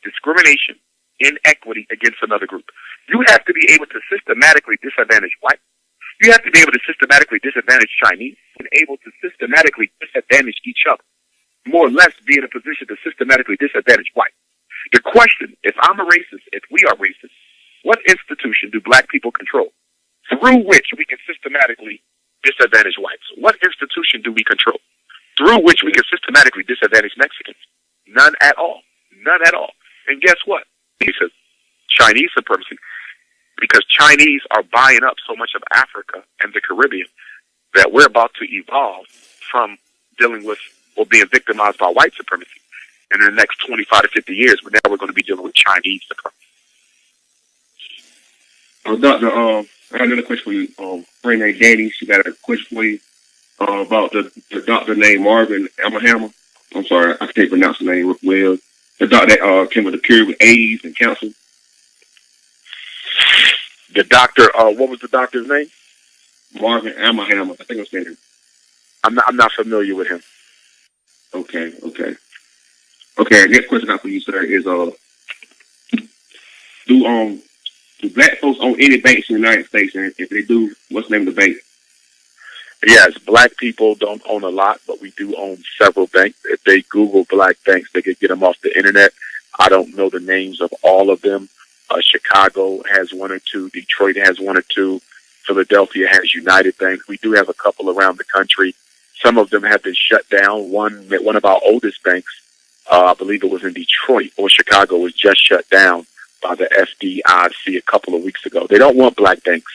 discrimination, inequity against another group. You have to be able to systematically disadvantage white. You have to be able to systematically disadvantage Chinese and able to systematically disadvantage each other. More or less be in a position to systematically disadvantage white. The question, if I'm a racist, if we are racist, what institution do black people control through which we can systematically disadvantage whites? What institution do we control through which we can systematically disadvantage Mexicans? None at all. None at all. And guess what? Because Chinese supremacy. Because Chinese are buying up so much of Africa and the Caribbean that we're about to evolve from dealing with or being victimized by white supremacy. And in the next 25 to 50 years, now we're going to be dealing with Chinese supremacy. Doctor, I got another question for you. Friend named Danny, she got a question for you about the doctor named Marvin Hammer. I'm sorry, I can't pronounce the name well. The doctor that came with a cure with AIDS and cancer. The doctor, what was the doctor's name? Marvin Hammer. I think I'm saying it. I'm not familiar with him. Okay. Next question I have for you, sir, is do black folks own any banks in the United States? And if they do, what's the name of the bank? Yes, black people don't own a lot, but we do own several banks. If they Google black banks, they could get them off the internet. I don't know the names of all of them. Chicago has one or two. Detroit has one or two. Philadelphia has United Bank. We do have a couple around the country. Some of them have been shut down. One of our oldest banks, I believe it was in Detroit or Chicago, was just shut down by the FDIC a couple of weeks ago. They don't want black banks.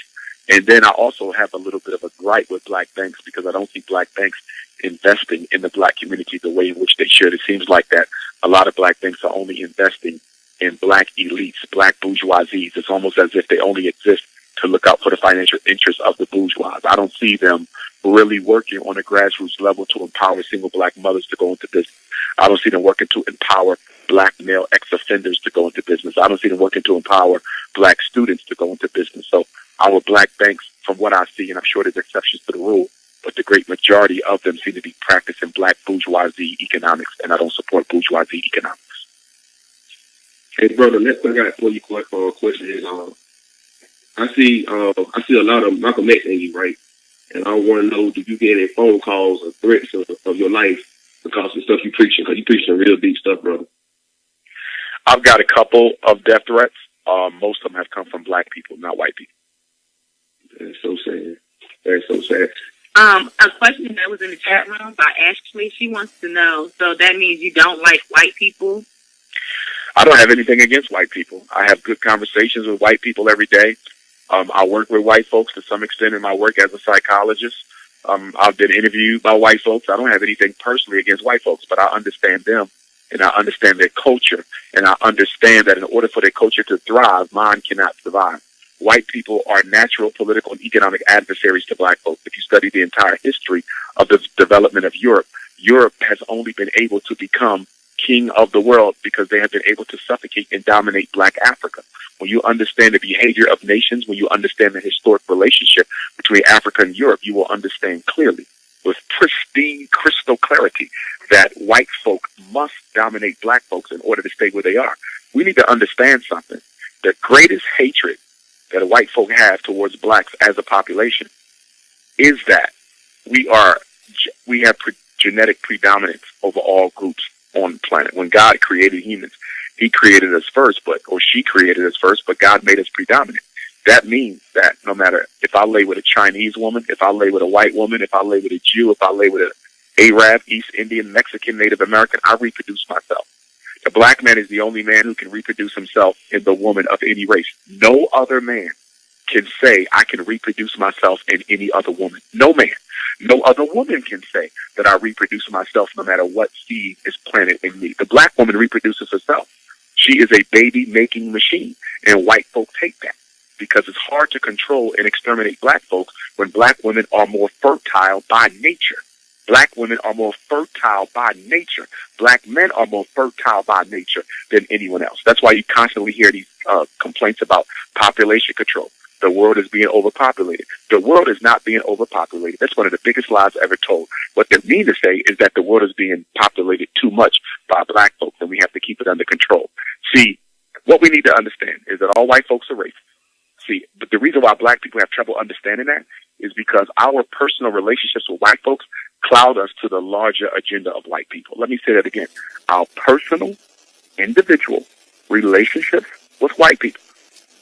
And then I also have a little bit of a gripe with black banks because I don't see black banks investing in the black community the way in which they should. It seems like that a lot of black banks are only investing in black elites, black bourgeoisies. It's almost as if they only exist to look out for the financial interests of the bourgeois. I don't see them really working on a grassroots level to empower single black mothers to go into business. I don't see them working to empower black male ex-offenders to go into business. I don't see them working to empower black students to go into business. So our black banks, from what I see, and I'm sure there's exceptions to the rule, but the great majority of them seem to be practicing black bourgeoisie economics, and I don't support bourgeoisie economics. Hey, brother, next thing I got for you question is, I see a lot of Malcolm X in you, right? And I want to know, do you get any phone calls or threats of your life because of the stuff you preaching? Because you preaching some real deep stuff, brother. I've got a couple of death threats. Most of them have come from black people, not white people. That's so sad. That's so sad. A question that was in the chat room by Ashley. She wants to know, so that means you don't like white people? I don't have anything against white people. I have good conversations with white people every day. I work with white folks to some extent in my work as a psychologist. I've been interviewed by white folks. I don't have anything personally against white folks, but I understand them and I understand their culture. And I understand that in order for their culture to thrive, mine cannot survive. White people are natural political and economic adversaries to black folks. If you study the entire history of the development of Europe, Europe has only been able to become king of the world because they have been able to suffocate and dominate black Africa. When you understand the behavior of nations, when you understand the historic relationship between Africa and Europe, you will understand clearly with pristine crystal clarity that white folk must dominate black folks in order to stay where they are. We need to understand something. The greatest hatred that white folk have towards blacks as a population is that we have genetic predominance over all groups on the planet. When God created humans, he created us first, she created us first, but God made us predominant. That means that no matter if I lay with a Chinese woman, if I lay with a white woman, if I lay with a Jew, if I lay with an Arab, East Indian, Mexican, Native American, I reproduce myself. The black man is the only man who can reproduce himself in the woman of any race. No other man can say, I can reproduce myself in any other woman. No man. No other woman can say that I reproduce myself no matter what seed is planted in me. The black woman reproduces herself. She is a baby-making machine, and white folk take that because it's hard to control and exterminate black folks when black women are more fertile by nature. Black women are more fertile by nature. Black men are more fertile by nature than anyone else. That's why you constantly hear these complaints about population control. The world is being overpopulated. The world is not being overpopulated. That's one of the biggest lies ever told. What they mean to say is that the world is being populated too much by black folks, and we have to keep it under control. See, what we need to understand is that all white folks are racist. See, but the reason why black people have trouble understanding that is because our personal relationships with white folks cloud us to the larger agenda of white people. Let me say that again. Our personal, individual relationships with white people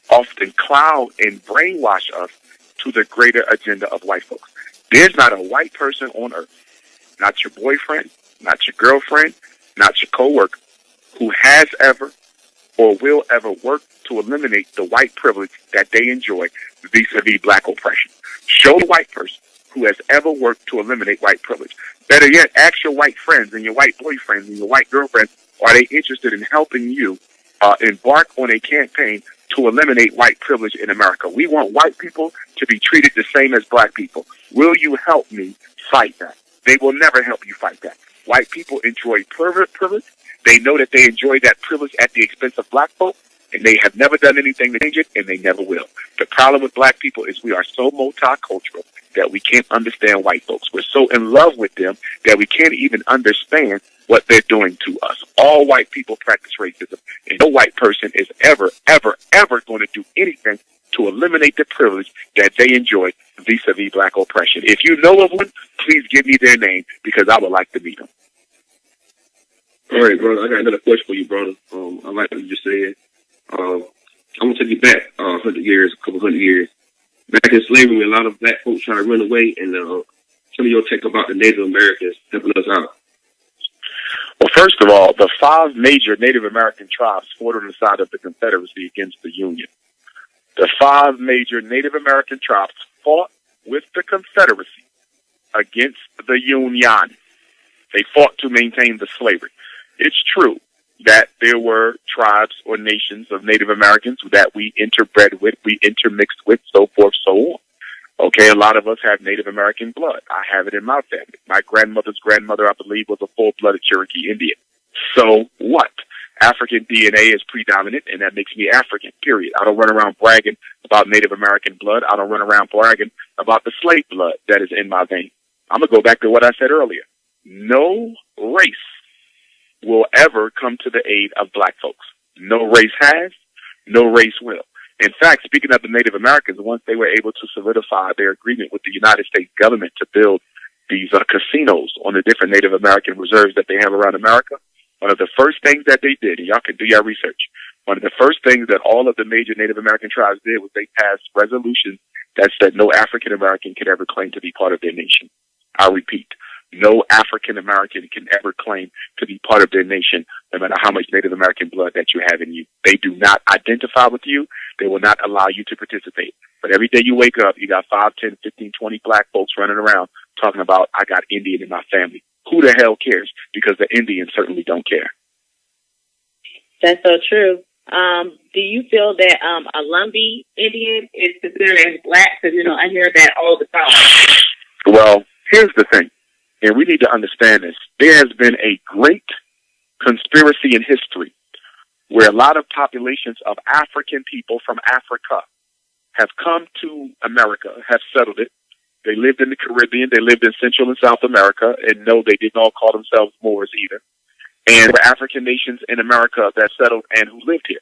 often cloud and brainwash us to the greater agenda of white folks. There's not a white person on earth, not your boyfriend, not your girlfriend, not your coworker, who has ever or will ever work to eliminate the white privilege that they enjoy vis-a-vis black oppression. Show the white person who has ever worked to eliminate white privilege. Better yet, ask your white friends and your white boyfriends and your white girlfriends, are they interested in helping you embark on a campaign to eliminate white privilege in America? We want white people to be treated the same as black people. Will you help me fight that? They will never help you fight that. White people enjoy privilege. They know that they enjoy that privilege at the expense of black folk, and they have never done anything to change it, and they never will. The problem with black people is we are so multicultural that we can't understand white folks. We're so in love with them that we can't even understand what they're doing to us. All white people practice racism, and no white person is ever, ever, ever going to do anything to eliminate the privilege that they enjoy vis-a-vis black oppression. If you know of one, please give me their name, because I would like to meet them. All right, brother. I got another question for you, brother. I like what you just said. I'm going to take you back 100 years, a couple 100 years. Back in slavery, a lot of black folks trying to run away, and some of your take about the Native Americans helping us out. Well, first of all, the 5 major Native American tribes fought on the side of the Confederacy against the Union. The 5 major Native American tribes fought with the Confederacy against the Union. They fought to maintain the slavery. It's true that there were tribes or nations of Native Americans that we interbred with, we intermixed with, so forth, so on. Okay, a lot of us have Native American blood. I have it in my family. My grandmother's grandmother, I believe, was a full-blooded Cherokee Indian. So what? African DNA is predominant, and that makes me African, period. I don't run around bragging about Native American blood. I don't run around bragging about the slave blood that is in my veins. I'm going to go back to what I said earlier. No race will ever come to the aid of black folks. No race has, no race will. In fact, speaking of the Native Americans, once they were able to solidify their agreement with the United States government to build these casinos on the different Native American reserves that they have around America, one of the first things that they did, and y'all can do your research, one of the first things that all of the major Native American tribes did was they passed resolutions that said no African American could ever claim to be part of their nation. I repeat, no African American can ever claim to be part of their nation, no matter how much Native American blood that you have in you. They do not identify with you. They will not allow you to participate. But every day you wake up, you got 5, 10, 15, 20 black folks running around talking about, I got Indian in my family. Who the hell cares? Because the Indians certainly don't care. That's so true. Do you feel that a Lumbee Indian is considered as black? Because, I hear that all the time. Well, here's the thing, and we need to understand this. There has been a great conspiracy in history where a lot of populations of African people from Africa have come to America, have settled it. They lived in the Caribbean. They lived in Central and South America. And no, they didn't all call themselves Moors either. And there were African nations in America that settled and who lived here.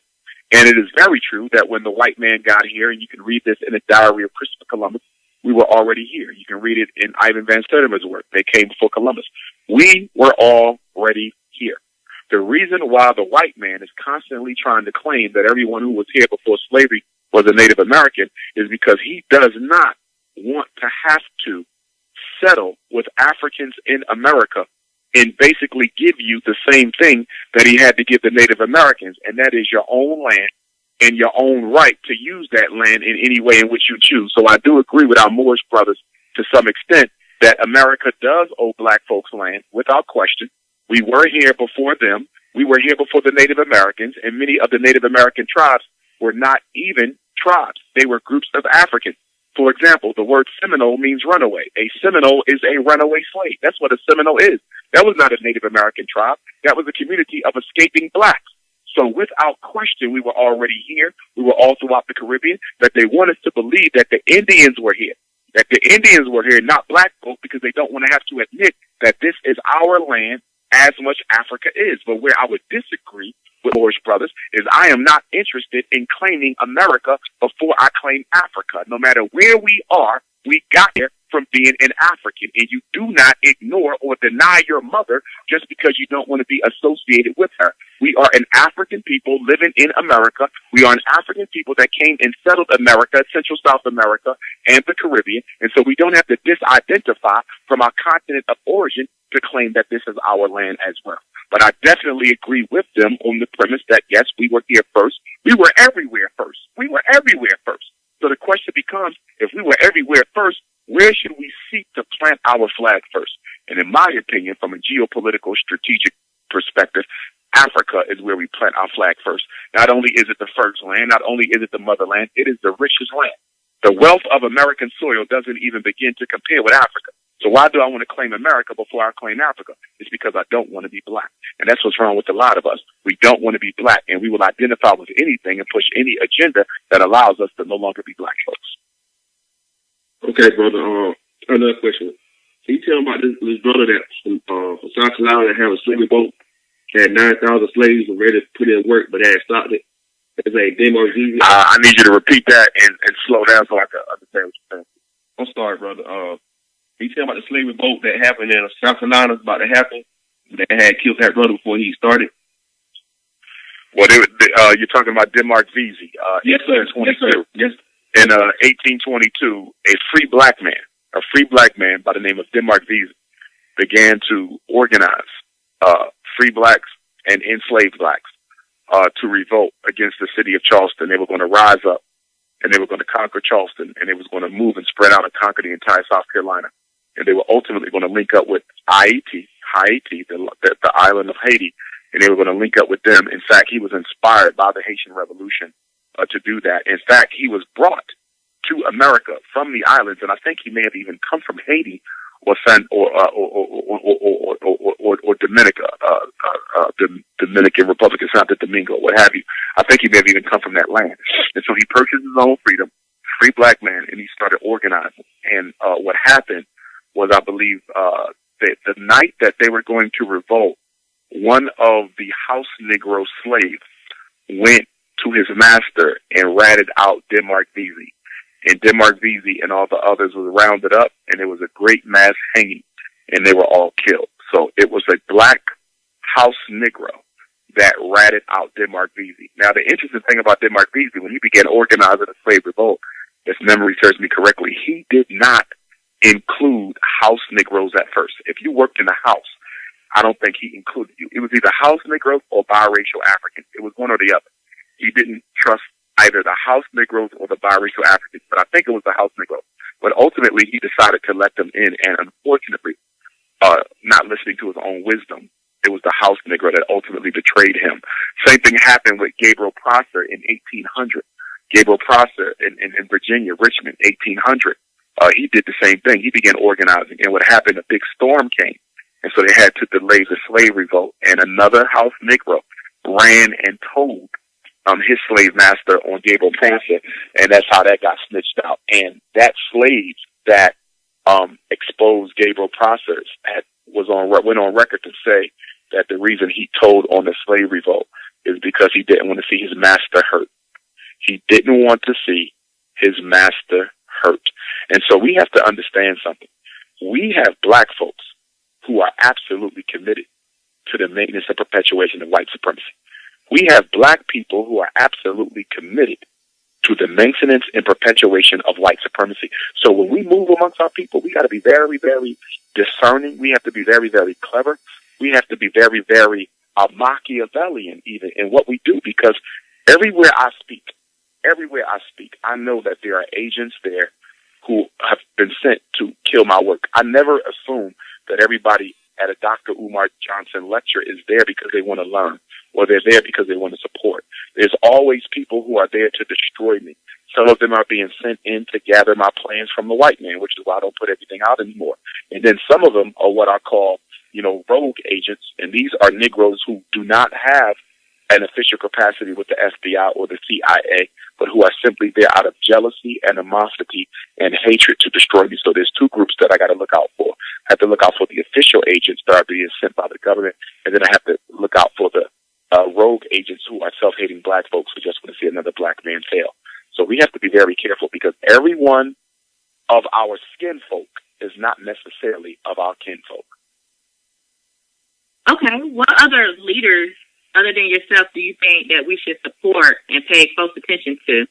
And it is very true that when the white man got here, and you can read this in the diary of Christopher Columbus, we were already here. You can read it in Ivan Van Sertima's work. They came before Columbus. We were already here. The reason why the white man is constantly trying to claim that everyone who was here before slavery was a Native American is because he does not want to have to settle with Africans in America and basically give you the same thing that he had to give the Native Americans, and that is your own land and your own right to use that land in any way in which you choose. So I do agree with our Moorish brothers to some extent that America does owe black folks land without question. We were here before them. We were here before the Native Americans, and many of the Native American tribes were not even tribes. They were groups of Africans. For example, the word Seminole means runaway. A Seminole is a runaway slave. That's what a Seminole is. That was not a Native American tribe. That was a community of escaping blacks. So without question, we were already here. We were all throughout the Caribbean, that they want us to believe that the Indians were here. That the Indians were here, not black folk, because they don't want to have to admit that this is our land as much Africa is. But where I would disagree with Moorish brothers is I am not interested in claiming America before I claim Africa. No matter where we are, we got here from being an African, and you do not ignore or deny your mother just because you don't want to be associated with her. We are an African people living in America. We are an African people that came and settled America, Central South America, and the Caribbean, and so we don't have to disidentify from our continent of origin to claim that this is our land as well. But I definitely agree with them on the premise that, yes, we were here first. We were everywhere first. We were everywhere first. So the question becomes, if we were everywhere first, where should we seek to plant our flag first? And in my opinion, from a geopolitical strategic perspective, Africa is where we plant our flag first. Not only is it the first land, not only is it the motherland, it is the richest land. The wealth of American soil doesn't even begin to compare with Africa. So why do I want to claim America before I claim Africa? It's because I don't want to be black. And that's what's wrong with a lot of us. We don't want to be black, and we will identify with anything and push any agenda that allows us to no longer be black folks. Okay, brother. Another question. Can you tell me about this brother that from South Carolina that had a slavery boat, had 9,000 slaves and ready to put in work, but had stopped it? His name Demo Easy. I need you to repeat that and slow down so I can understand what you're saying. I'm sorry, brother. Can you tell me about the slavery boat that happened in South Carolina about to happen? That had killed that brother before he started. Well, you're talking about Denmark Vesey. Yes, sir. Yes, sir. Yes. In 1822, a free black man by the name of Denmark Vesey began to organize free blacks and enslaved blacks to revolt against the city of Charleston. They were going to rise up and they were going to conquer Charleston, and they was going to move and spread out and conquer the entire South Carolina. And they were ultimately going to link up with Haiti, the island of Haiti, and they were going to link up with them. In fact, he was inspired by the Haitian Revolution to do that. In fact, he was brought to America from the islands, and I think he may have even come from Haiti or Dominican Republic. It's not the Domingo, what have you. I think he may have even come from that land. And so he purchased his own freedom, free black man, and he started organizing. And what happened was, I believe, the night that they were going to revolt, one of the house Negro slaves went to his master and ratted out Denmark Vesey. And Denmark Vesey and all the others was rounded up, and there was a great mass hanging, and they were all killed. So it was a black house Negro that ratted out Denmark Vesey. Now, the interesting thing about Denmark Vesey, when he began organizing the slave revolt, if memory serves me correctly, he did not include house Negroes at first. If you worked in the house, I don't think he included you. It was either house Negroes or biracial Africans. It was one or the other. He didn't trust either the house Negroes or the biracial Africans, but I think it was the house Negroes. But ultimately, he decided to let them in, and unfortunately, not listening to his own wisdom, it was the house Negro that ultimately betrayed him. Same thing happened with Gabriel Prosser in 1800. Gabriel Prosser in Virginia, Richmond, 1800. He did the same thing. He began organizing, and what happened, a big storm came, and so they had to delay the slave revolt, and another house Negro ran and told his slave master on Gabriel Prosser, and that's how that got snitched out. And that slave that exposed Gabriel Prosser went on record to say that the reason he told on the slave revolt is because he didn't want to see his master hurt. He didn't want to see his master hurt. And so we have to understand something. We have black folks who are absolutely committed to the maintenance and perpetuation of white supremacy. We have black people who are absolutely committed to the maintenance and perpetuation of white supremacy. So when we move amongst our people, we got to be very, very discerning. We have to be very, very clever. We have to be very, very Machiavellian even in what we do, because everywhere I speak, I know that there are agents there who have been sent to kill my work. I never assume that everybody at a Dr. Umar Johnson lecture is there because they want to learn, or they're there because they want to support. There's always people who are there to destroy me. Some of them are being sent in to gather my plans from the white man, which is why I don't put everything out anymore. And then some of them are what I call, rogue agents, and these are Negroes who do not have an official capacity with the FBI or the CIA, but who are simply there out of jealousy, animosity, and hatred to destroy me. So there's two groups that I got to look out for. I have to look out for the official agents that are being sent by the government, and then I have to look out for the rogue agents who are self-hating black folks who just want to see another black man fail. So we have to be very careful, because every one of our skin folk is not necessarily of our kinfolk. Okay, what other leaders other than yourself do you think that we should support and pay close attention to?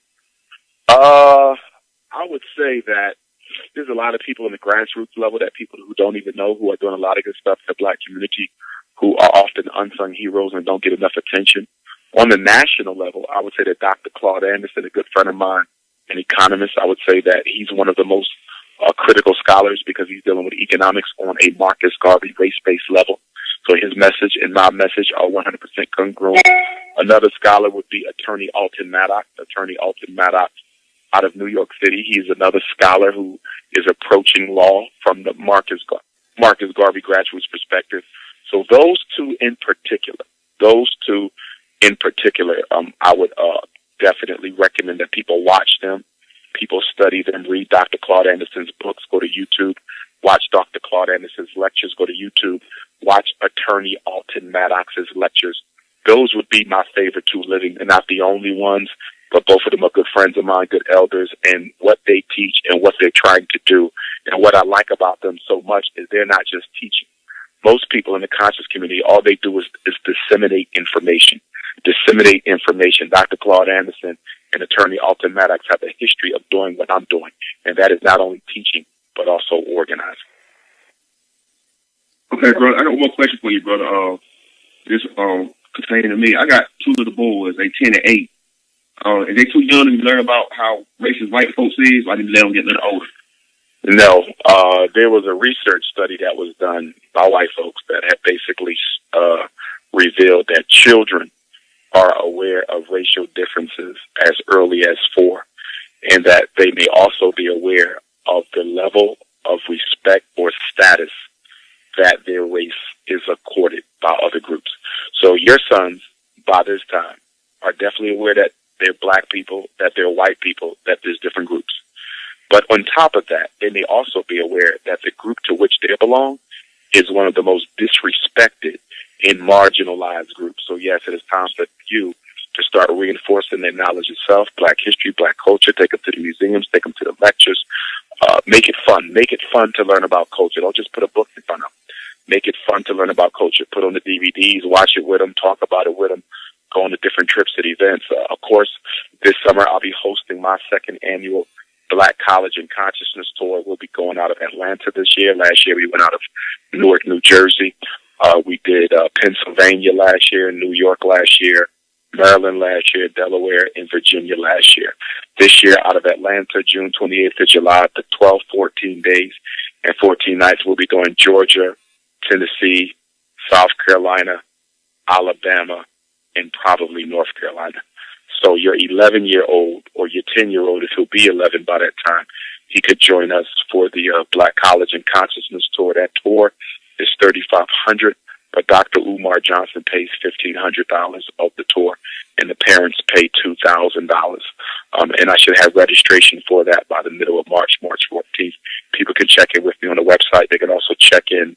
I would say that there's a lot of people in the grassroots level, that people who don't even know, who are doing a lot of good stuff in the black community, who are often unsung heroes and don't get enough attention. On the national level, I would say that Dr. Claude Anderson, a good friend of mine, an economist, I would say that he's one of the most critical scholars, because he's dealing with economics on a Marcus Garvey race-based level. So his message and my message are 100% congruent. Another scholar would be Attorney Alton Maddox. Attorney Alton Maddox out of New York City. He's another scholar who is approaching law from the Marcus Garvey grassroots perspective. So those two in particular, I would definitely recommend that people watch them, people study them, read read Dr. Claude Anderson's books, go to YouTube. Watch Dr. Claude Anderson's lectures, go to YouTube. Watch Attorney Alton Maddox's lectures. Those would be my favorite two living. They're not the only ones, but both of them are good friends of mine, good elders, and what they teach and what they're trying to do. And what I like about them so much is they're not just teaching. Most people in the conscious community, all they do is disseminate information. Disseminate information. Dr. Claude Anderson and Attorney Alton Maddox have a history of doing what I'm doing, and that is not only teaching, but also organizing. Okay, brother, I got one more question for you, brother. This pertaining to me. I got two little boys, they 10 and 8. Is they too young to learn about how racist white folks is, or I didn't let them get a little older? No, there was a research study that was done by white folks that had basically revealed that children are aware of racial differences as early as 4, and that they may also be aware of the level of respect or status that their race is accorded by other groups. So your sons, by this time, are definitely aware that they're black people, that they're white people, that there's different groups. But on top of that, they may also be aware that the group to which they belong is one of the most disrespected and marginalized groups. So yes, it is time for you to start reinforcing their knowledge of self, black history, black culture, take them to the museums, take them to the lectures, make it fun. Make it fun to learn about culture. Don't just put a book in front of them. Make it fun to learn about culture. Put on the DVDs, watch it with them, talk about it with them, go on to different trips and events. Of course, this summer I'll be hosting my 2nd annual Black College and Consciousness Tour. We'll be going out of Atlanta this year. Last year we went out of Newark, New Jersey. We did Pennsylvania last year, New York last year, Maryland last year, Delaware, and Virginia last year. This year out of Atlanta, June 28th to July the 12th, 14 days and 14 nights. We'll be doing Georgia, Tennessee, South Carolina, Alabama, and probably North Carolina. So your 11-year-old or your 10-year-old, if he'll be 11 by that time, he could join us for the Black College and Consciousness Tour. That tour is $3,500, but Dr. Umar Johnson pays $1,500 of the tour, and the parents pay $2,000. And I should have registration for that by the middle of March 14th. People can check in with me on the website. They can also check in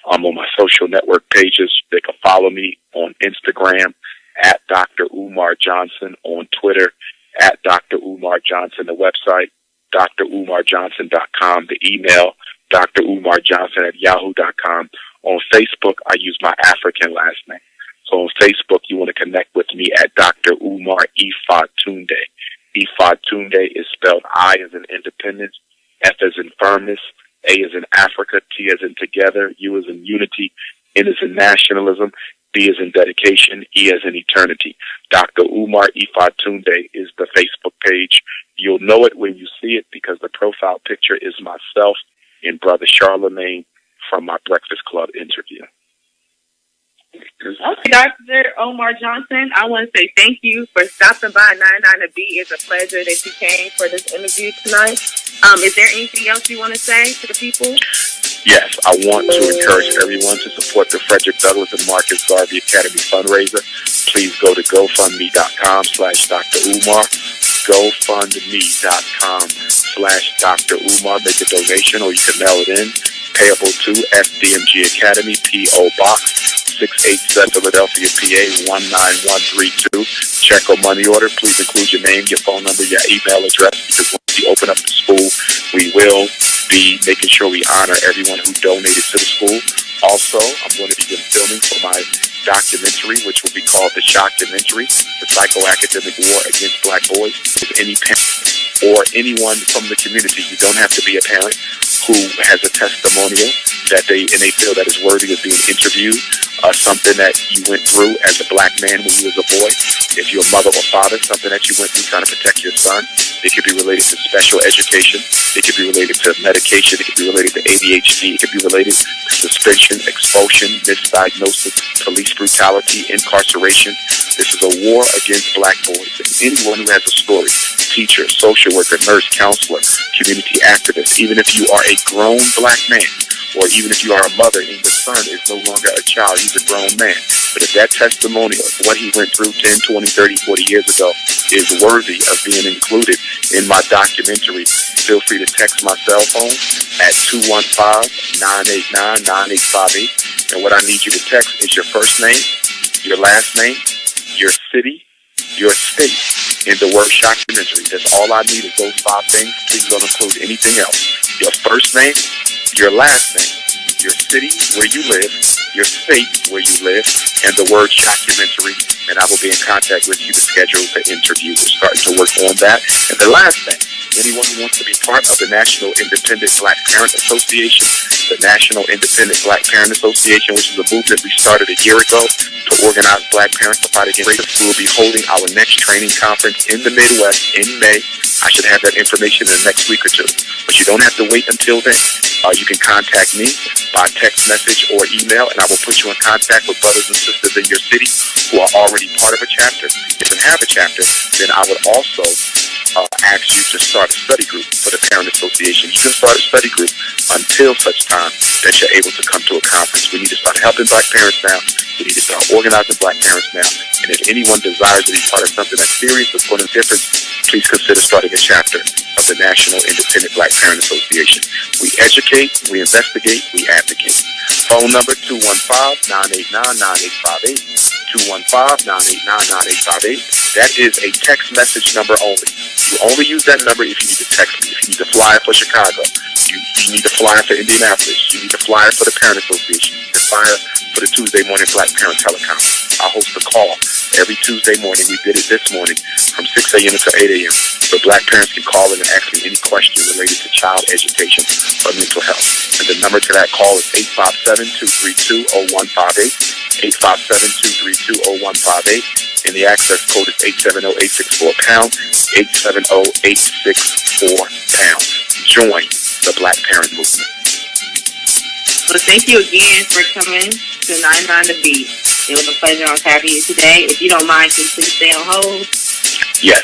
on my social network pages. They can follow me on Instagram at Dr. Umar Johnson, on Twitter at Dr. Umar Johnson, the website, drumarjohnson.com, the email, drumarjohnson@yahoo.com. On Facebook, I use my African last name. So on Facebook, you want to connect with me at Dr. Umar Ifatunde. Ifatunde is spelled I as in independence, F as in firmness, A as in Africa, T as in together, U as in unity, N as in nationalism, D as in dedication, E as in eternity. Dr. Umar Ifatunde is the Facebook page. You'll know it when you see it because the profile picture is myself and Brother Charlemagne from my Breakfast Club interview. Okay, Dr. Umar Johnson, I want to say thank you for stopping by 99-B. It's a pleasure that you came for this interview tonight. Is there anything else you want to say to the people? Yes, I want to encourage everyone to support the Frederick Douglass and Marcus Garvey Academy fundraiser. Please go to GoFundMe.com/Dr. Umar. GoFundMe.com/Dr. Umar. Make a donation or you can mail it in. Payable to FDMG Academy, P.O. Box 687 Philadelphia, PA 19132. Check or money order. Please include your name, your phone number, your email address, because once we open up the school, we will be making sure we honor everyone who donated to the school. Also, I'm going to begin filming for my documentary, which will be called The Shockumentary, The Psychoacademic War Against Black Boys. If any parent or anyone from the community, you don't have to be a parent, who has a testimonial that they feel that is worthy of being interviewed, something that you went through as a black man when you was a boy. If you're a mother or father, something that you went through trying to protect your son. It could be related to special education. It could be related to medication. It could be related to ADHD. It could be related to suspension, expulsion, misdiagnosis, police brutality, incarceration. This is a war against black boys. And anyone who has a story, teacher, social worker, nurse, counselor, community activist, even if you are a grown black man, or even if you are a mother and your son is no longer a child, he's a grown man, But if that testimony of what he went through 10, 20, 30, 40 years ago is worthy of being included in my documentary, feel free to text my cell phone at 215-989-9858. And what I need you to text is your first name, your last name, your city, your state, in the word documentary. That's all I need is those 5 things. Please don't include anything else. Your first name, your last name, your city where you live, your state where you live, and the word documentary, and I will be in contact with you to schedule the interview. We're starting to work on that. And the last thing, anyone who wants to be part of the National Independent Black Parent Association, the National Independent Black Parent Association, which is a movement we started a year ago to organize black parents to fight against racism. We will be holding our next training conference in the Midwest in May. I should have that information in the next week or two. But you don't have to wait until then. You can contact me by text message or email, and I will put you in contact with brothers and sisters in your city who are already part of a chapter. If you have a chapter, then I would also ask you to start a study group for the Parent Association. You can start a study group until such time that you're able to come to a conference. We need to start helping black parents now. We need to start organizing black parents now. And if anyone desires to be part of something that's serious, that's going to make a difference, please consider starting a chapter of the National Independent Black Parent Association. We educate, we investigate, we advocate. Phone number 215-989-9858. 215-989-9858. That is a text message number only. You only use that number if you need to text me. If you need to fly for Chicago, you need to fly for Indianapolis, you need to fly for the Parent Association, you need to fly for the Tuesday morning Black Parent Teleconference. I host a call every Tuesday morning. We did it this morning from 6 a.m. to 8 a.m. So black parents can call in and ask me any question related to child education or mental health. And the number to that call is 857-232-0158, 857-232-0158. And the access code is 870-864-POUND, 870-864-POUND. Join the Black Parent Movement. So thank you again for coming to 99 The Beat. It was a pleasure on having you today. If you don't mind, can you please stay on hold? Yes.